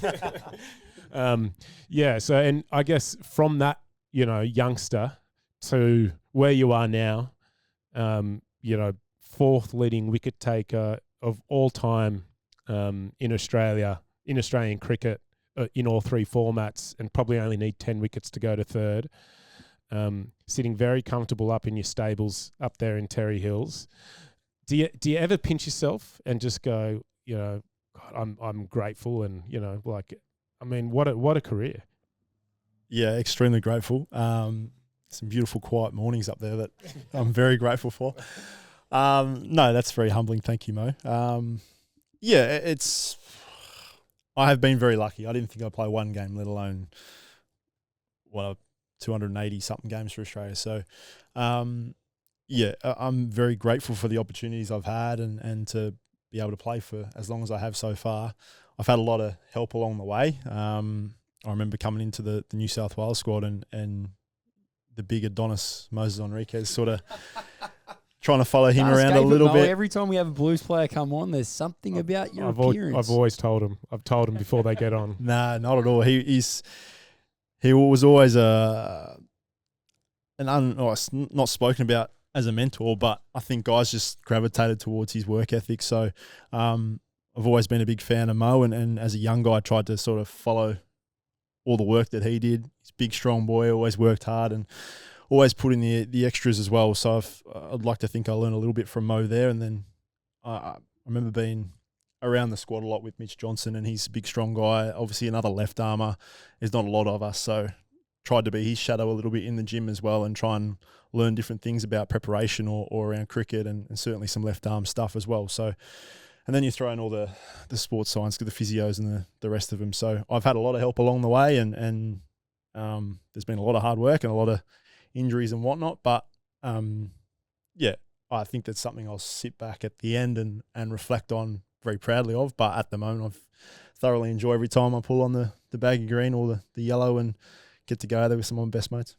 So, and I guess from that, youngster to where you are now, 4th leading wicket taker of all time in Australian cricket, in all 3 formats, and probably only need 10 wickets to go to 3rd. Sitting very comfortable up in your stables up there in Terry Hills. Do you ever pinch yourself and just go, God, I'm grateful, and what a career. Yeah, extremely grateful. Some beautiful quiet mornings up there that I'm very grateful for. No, that's very humbling. Thank you, Mo. I have been very lucky. I didn't think I'd play one game, let alone 280 something games for Australia. So, I'm very grateful for the opportunities I've had and to be able to play for as long as I have so far. I've had a lot of help along the way. I remember coming into the New South Wales squad and the big Adonis, Moises Henriques, sort of trying to follow him around a little bit. Every time we have a Blues player come on, there's something about your appearance. I've always told him. I've told him before they get on. Nah, not at all. He was always not spoken about as a mentor, but I think guys just gravitated towards his work ethic. So I've always been a big fan of Mo, and as a young guy, I tried to sort of follow all the work that he did. He's a big, strong boy, always worked hard and always put in the extras as well. So I'd like to think I learned a little bit from Mo there. And then I remember being around the squad a lot with Mitch Johnson, and he's a big, strong guy. Obviously, another left armour. There's not a lot of us, so tried to be his shadow a little bit in the gym as well and try and learn different things about preparation or around cricket and certainly some left arm stuff as well. So, and then you throw in all the sports science, the physios and the rest of them. So I've had a lot of help along the way, and there's been a lot of hard work and a lot of injuries and whatnot. But yeah, I think that's something I'll sit back at the end and reflect on very proudly of. But at the moment, I've thoroughly enjoy every time I pull on the baggy green or the yellow and get to go there with some of my best mates.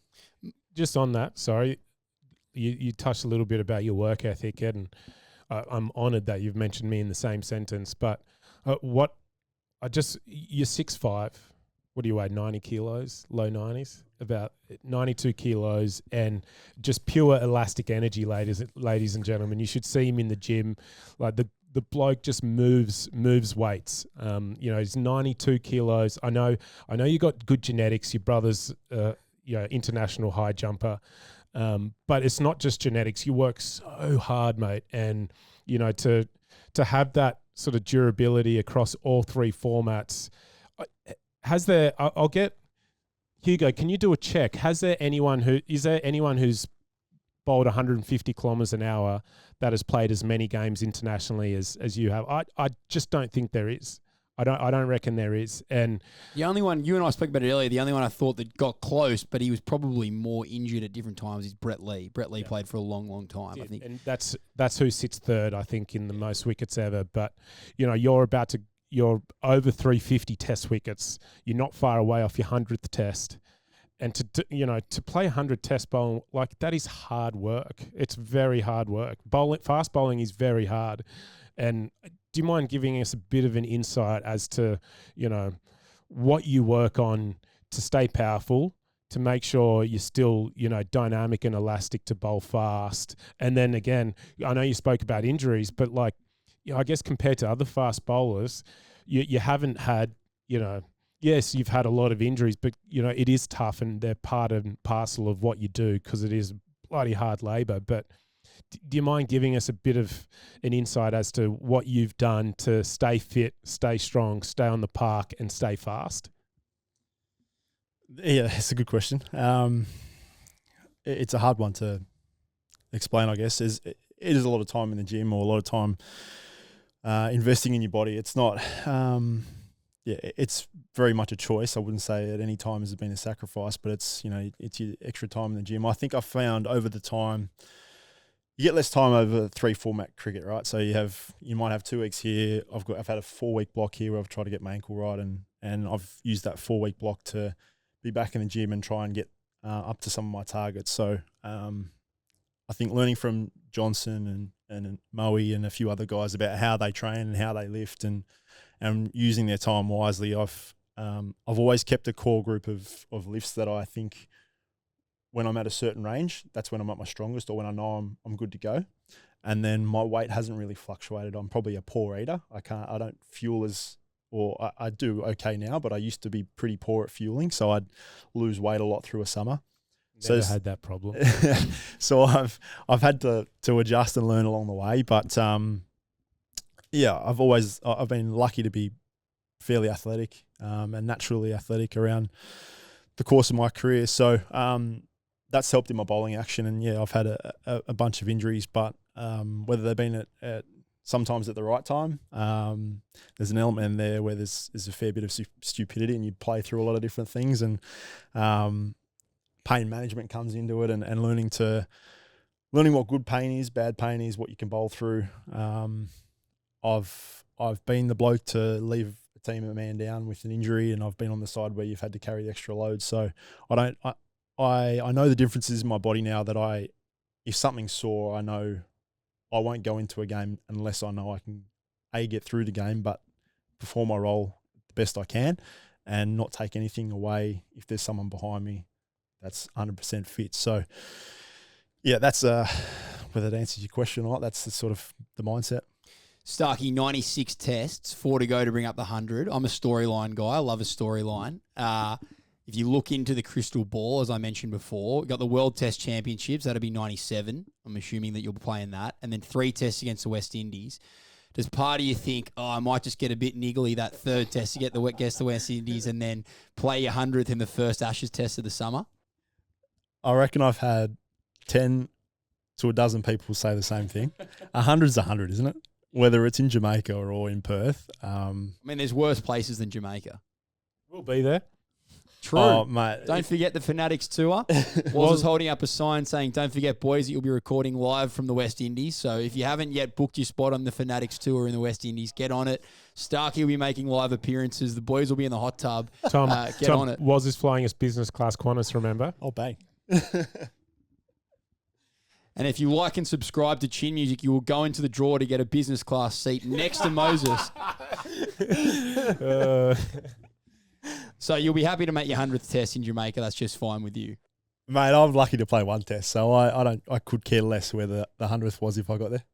Just on that, sorry, you touched a little bit about your work ethic, Ed, and I'm honoured that you've mentioned me in the same sentence. But you're 6'5". What do you weigh? 90 kilos, low 90s, about 92 kilos, and just pure elastic energy, ladies and gentlemen. You should see him in the gym, like the bloke just moves weights. He's 92 kilos. I know you got good genetics. Your brother's international high jumper, but it's not just genetics. You work so hard, mate, and to have that sort of durability across all three formats. I'll get Hugo. Can you do a check? Is there anyone who's bowled 150 kilometers an hour that has played as many games internationally as you have? I just don't think there is. I don't reckon there is. And the only one, you and I spoke about it earlier, the only one I thought that got close, but he was probably more injured at different times, is Brett Lee. Brett Lee played for a long, long time, I think. And that's who sits third, I think, in the most wickets ever. But, you're over 350 test wickets. You're not far away off your 100th test. And to play 100 test bowling, like, that is hard work. It's very hard work. Fast bowling is very hard. And do you mind giving us a bit of an insight as to, what you work on to stay powerful, to make sure you're still, dynamic and elastic to bowl fast? And then again, I know you spoke about injuries, but I guess compared to other fast bowlers, you haven't had, yes, you've had a lot of injuries, but, it is tough and they're part and parcel of what you do because it is bloody hard labour. But do you mind giving us a bit of an insight as to what you've done to stay fit, stay strong, stay on the park and stay fast? Yeah, it's a good question. It's a hard one to explain, I guess. It is a lot of time in the gym or a lot of time investing in your body. It's not, it's very much a choice. I wouldn't say at any time has it been a sacrifice, but it's, it's your extra time in the gym. I think I've found over the time, you get less time over 3-format cricket, right? So you might have 2 weeks here. I've had a 4-week block here where I've tried to get my ankle right, and I've used that 4-week block to be back in the gym and try and get up to some of my targets. So I think learning from Johnson and Moe and a few other guys about how they train and how they lift and using their time wisely, I've always kept a core group of lifts that I think when I'm at a certain range, that's when I'm at my strongest, or when I know I'm good to go. And then my weight hasn't really fluctuated. I'm probably a poor eater. I don't fuel I do okay now, but I used to be pretty poor at fueling, so I'd lose weight a lot through a summer. Never had that problem. So I've had to adjust and learn along the way. But I've been lucky to be fairly athletic and naturally athletic around the course of my career. So that's helped in my bowling action. And I've had a bunch of injuries, but whether they've been at sometimes at the right time, there's an element in there where there's a fair bit of stupidity and you play through a lot of different things, and pain management comes into it, and learning what good pain is, bad pain is, what you can bowl through. I've been the bloke to leave a team a man down with an injury, and I've been on the side where you've had to carry the extra load. So I know the differences in my body now that if something's sore, I know I won't go into a game unless I know I can get through the game, but perform my role the best I can and not take anything away if there's someone behind me that's 100% fit. So that's whether that answers your question or not, that's the sort of the mindset. Starkey, 96 tests, 4 to go to bring up the 100. I'm a storyline guy. I love a storyline. if you look into the crystal ball, as I mentioned before, you've got the World Test Championships. That'll be 97. I'm assuming that you'll be playing that. And then 3 tests against the West Indies. Does part of you think, I might just get a bit niggly that 3rd test to get against the West Indies and then play your 100th in the first Ashes test of the summer? I reckon I've had 10 to a dozen people say the same thing. 100's 100, isn't it? Whether it's in Jamaica or in Perth. I mean, there's worse places than Jamaica. We'll be there. True. Oh, mate. Don't forget the Fanatics tour. Was holding up a sign saying, don't forget, boys, that you'll be recording live from the West Indies. So if you haven't yet booked your spot on the Fanatics tour in the West Indies, get on it. Starkey will be making live appearances. The boys will be in the hot tub. Tom, get on it. Was flying us business class Qantas, remember? Oh, bang. And if you like and subscribe to Chin Music, you will go into the draw to get a business class seat next to Moises. So you'll be happy to make your 100th test in Jamaica. That's just fine with you. Mate, I'm lucky to play 1 test, so I could care less where the 100th was if I got there.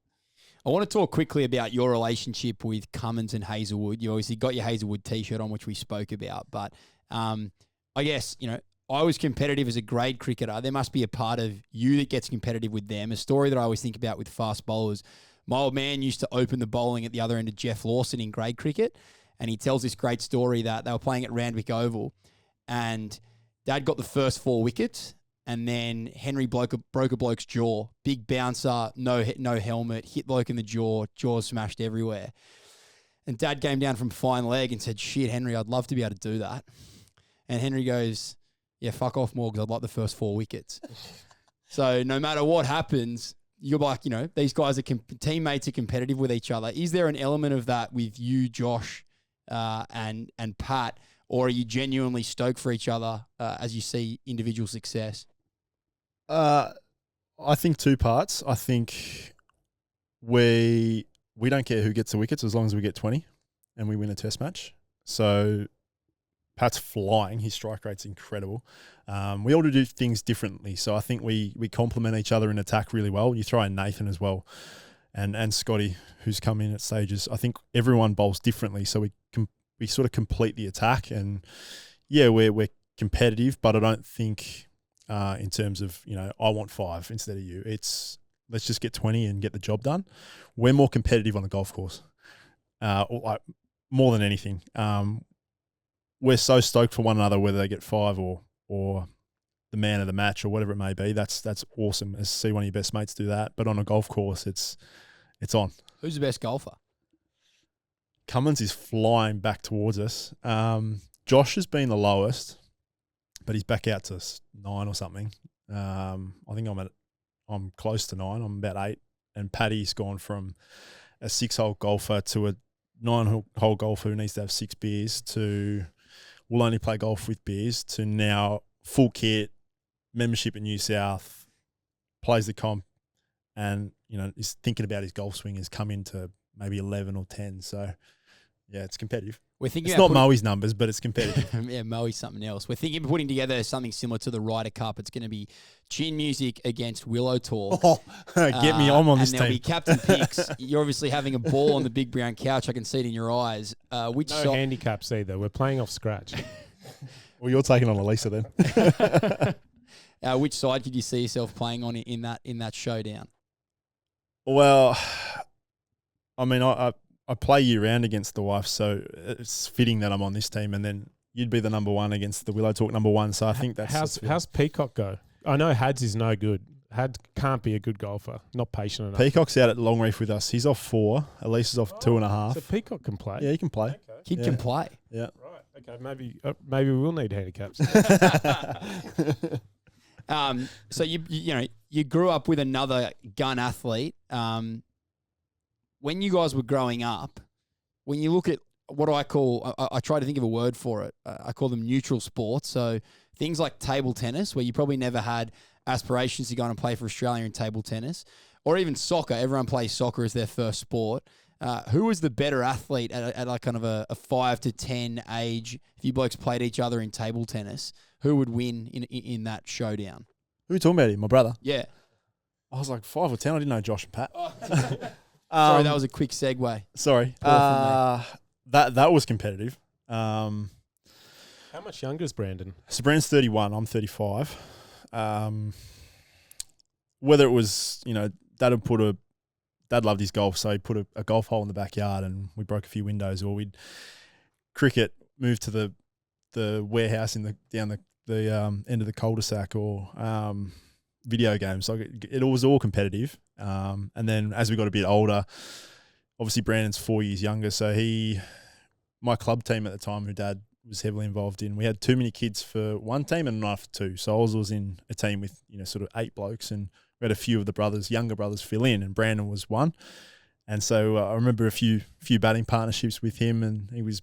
I want to talk quickly about your relationship with Cummins and Hazlewood. You obviously got your Hazlewood T-shirt on, which we spoke about. But I guess, I was competitive as a grade cricketer. There must be a part of you that gets competitive with them. A story that I always think about with fast bowlers. My old man used to open the bowling at the other end of Jeff Lawson in grade cricket. And he tells this great story that they were playing at Randwick Oval. And Dad got the first 4 wickets. And then Henry broke a bloke's jaw. Big bouncer, no helmet, hit bloke in the jaws smashed everywhere. And Dad came down from fine leg and said, shit, Henry, I'd love to be able to do that. And Henry goes, yeah, fuck off more because I'd like the first 4 wickets. So no matter what happens, you're like, these guys are teammates are competitive with each other. Is there an element of that with you, Josh, and Pat, or are you genuinely stoked for each other as you see individual success? I think 2 parts. I think we don't care who gets the wickets as long as we get 20 and we win a test match. So Pat's flying. His strike rate's incredible. We all do things differently. So I think we complement each other in attack really well. You throw in Nathan as well and Scotty, who's come in at stages. I think everyone bowls differently. So we sort of complete the attack. And, yeah, we're competitive, but I don't think in terms of, I want 5 instead of you. It's let's just get 20 and get the job done. We're more competitive on the golf course, more than anything. We're so stoked for one another, whether they get 5 or the man of the match or whatever it may be. That's awesome to see one of your best mates do that. But on a golf course, it's on. Who's the best golfer? Cummins is flying back towards us. Josh has been the lowest, but he's back out to 9 or something. I think I'm close to 9. I'm about 8. And Paddy's gone from a 6-hole golfer to a 9-hole golfer who needs to have 6 beers to will only play golf with beers to now full kit, membership in New South, plays the comp, and is thinking about his golf swing. Has come into maybe 11 or 10. So yeah, it's competitive. It's not Moe's numbers, but it's competitive. Yeah, Moe's something else. We're thinking of putting together something similar to the Ryder Cup. It's going to be Chin Music against Willow Talk. Oh, get me on this team. And there'll be captain picks. You're obviously having a ball on the big brown couch. I can see it in your eyes. No handicaps either. We're playing off scratch. Well, you're taking on Elisa then. Which side could you see yourself playing on in that showdown? Well, I mean, I play year-round against the wife, so it's fitting that I'm on this team, and then you'd be the number 1 against the Willow Talk number 1, so I think that's... How's Peacock go? I know Hads is no good. Had can't be a good golfer, not patient enough. Peacock's out at Long Reef with us. He's off 4. Elisa's off 2.5. So Peacock can play? Yeah, he can play. Okay. Kid can play. Yeah. Right, okay, maybe we will need handicaps. So you grew up with another gun athlete. When you guys were growing up, when you look at what I try to think of a word for it. I call them neutral sports. So things like table tennis, where you probably never had aspirations to go and play for Australia in table tennis, or even soccer. Everyone plays soccer as their first sport. Who was the better athlete at like kind of a 5 to 10 age? If you blokes played each other in table tennis, who would win in that showdown? Who are you talking about? My brother? Yeah. I was like 5 or 10. I didn't know Josh and Pat. Sorry, that was a quick segue. Sorry. That was competitive. How much younger is Brandon? So Brandon's 31. I'm 35. Whether it was, Dad loved his golf, so he put a golf hole in the backyard and we broke a few windows, or we'd cricket, move to the warehouse down the end of the cul-de-sac, or video games. Like it was all competitive. And then as we got a bit older, obviously Brandon's 4 years younger, so my club team at the time, who Dad was heavily involved in, we had too many kids for one team and not for two. So I was in a team with sort of 8 blokes, and we had a few of the younger brothers fill in, and Brandon was one. And so I remember a few batting partnerships with him, and he was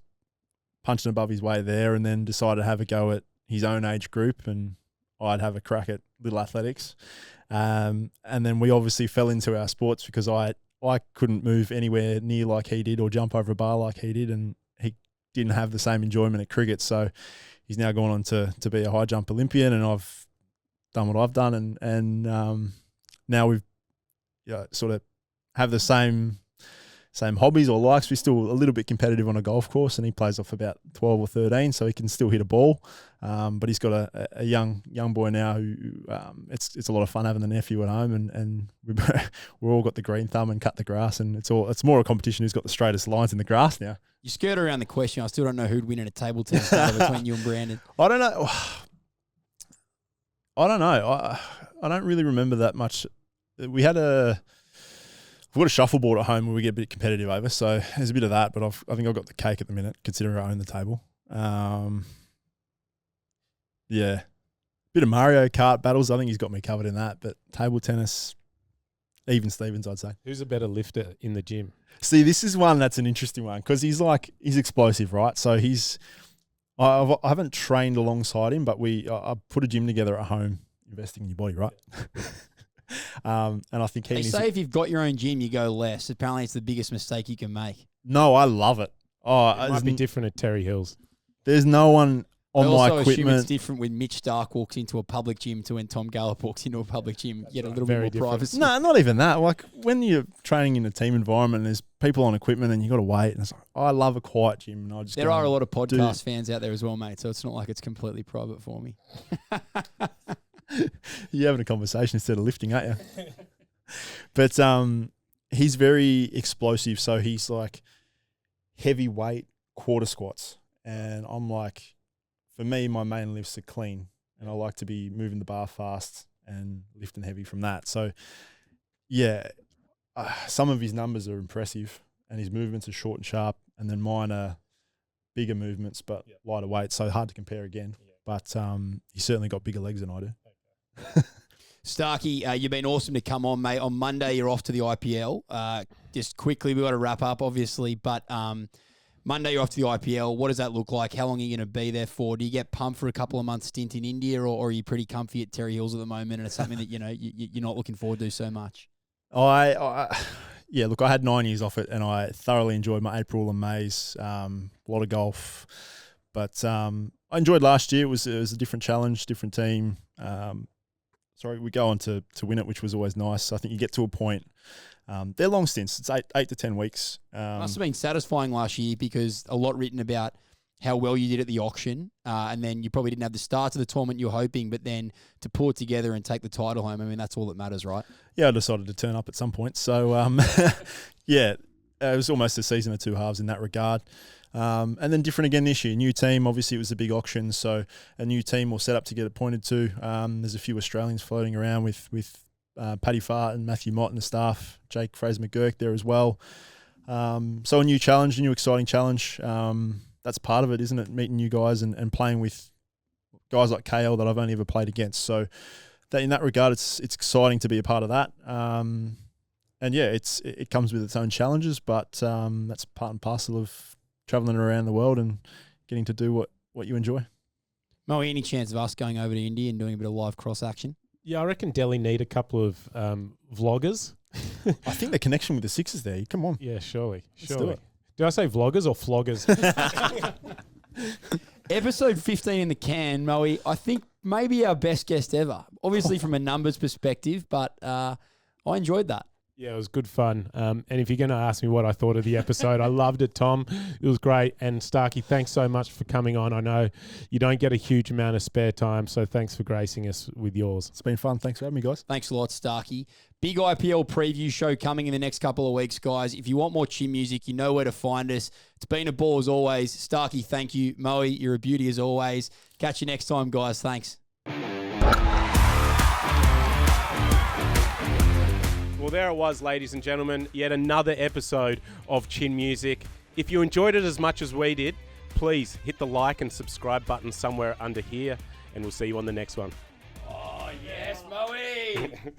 punching above his weight there, and then decided to have a go at his own age group, and I'd have a crack at little athletics. And then we obviously fell into our sports because I couldn't move anywhere near like he did or jump over a bar like he did, and he didn't have the same enjoyment at cricket. So he's now gone on to be a high jump Olympian, and I've done what I've done, and now we've sort of have the same hobbies or likes. We're still a little bit competitive on a golf course, and he plays off about 12 or 13, so he can still hit a ball. But he's got a young boy now who it's a lot of fun having the nephew at home, and we're all got the green thumb and cut the grass, and it's more a competition who's got the straightest lines in the grass now. You skirt around the question. I still don't know who'd win in a table tennis battle between you and Brandon. I don't know. I don't really remember that much. We've got a shuffleboard at home where we get a bit competitive over, so there's a bit of that. But I think I've got the cake at the minute, considering I own the table. Yeah, bit of Mario Kart battles. I think he's got me covered in that. But table tennis, even Stevens, I'd say. Who's a better lifter in the gym? See, this is one that's an interesting one because he's explosive, right? So I haven't trained alongside him, but I put a gym together at home, investing in your body, right? And I think they say if you've got your own gym, you go less. Apparently, it's the biggest mistake you can make. No, I love it. It might be different at Terry Hills. There's no one on my equipment. Also assume it's different when Mitch Starc walks into a public gym to when Tom Gallop walks into a public gym. You get a little bit more privacy. No, not even that. Like when you're training in a team environment, and there's people on equipment, and you got to wait. And it's like, I love a quiet gym. And there are a lot of podcast fans out there as well, mate. So it's not like it's completely private for me. You're having a conversation instead of lifting, aren't you? But he's very explosive. So he's like heavyweight quarter squats. And I'm like, for me, my main lifts are clean. And I like to be moving the bar fast and lifting heavy from that. So, yeah, some of his numbers are impressive. And his movements are short and sharp. And then mine are bigger movements, but lighter weight. So hard to compare again. Yeah. But he's certainly got bigger legs than I do. Starkey, you've been awesome to come on, mate. On Monday, you're off to the IPL. Just quickly, we've got to wrap up, obviously, but Monday, you're off to the IPL. What does that look like? How long are you going to be there for? Do you get pumped for a couple of months stint in India, or are you pretty comfy at Terry Hills at the moment, and it's something that you're not looking forward to so much? Yeah, look, I had 9 years off it, and I thoroughly enjoyed my April and Mays. A lot of golf, but I enjoyed last year. It was a different challenge, different team. We go on to win it, which was always nice. I think you get to a point. They're long stints. It's 8 to 10 weeks. Must have been satisfying last year because a lot written about how well you did at the auction, and then you probably didn't have the start to the tournament you were hoping, but then to pull it together and take the title home, I mean, that's all that matters, right? Yeah, I decided to turn up at some point. So, yeah, it was almost a season of two halves in that regard. And then different again this year. New team, obviously it was a big auction, so a new team will set up to get appointed to. There's a few Australians floating around with Paddy Farr and Matthew Mott and the staff, Jake Fraser-McGurk there as well. So a new challenge, a new exciting challenge. That's part of it, isn't it? Meeting new guys and playing with guys like KL that I've only ever played against. So that in that regard, it's exciting to be a part of that. And yeah, it comes with its own challenges, but that's part and parcel of traveling around the world and getting to do what you enjoy. Mo, any chance of us going over to India and doing a bit of live cross action? Yeah, I reckon Delhi need a couple of vloggers. I think the connection with the Sixers there. Come on. Yeah, surely. Let's do it. Did I say vloggers or floggers? Episode 15 in the can, Moe. I think maybe our best guest ever. Obviously from a numbers perspective, but I enjoyed that. Yeah, it was good fun. And if you're going to ask me what I thought of the episode, I loved it, Tom. It was great. And Starkey, thanks so much for coming on. I know you don't get a huge amount of spare time, so thanks for gracing us with yours. It's been fun. Thanks for having me, guys. Thanks a lot, Starkey. Big IPL preview show coming in the next couple of weeks, guys. If you want more chin music, you know where to find us. It's been a ball as always. Starkey, thank you. Moe, you're a beauty as always. Catch you next time, guys. Thanks. Well, there it was, ladies and gentlemen. Yet another episode of Chin Music. If you enjoyed it as much as we did, please hit the like and subscribe button somewhere under here, and we'll see you on the next one. Oh, yes, Moe.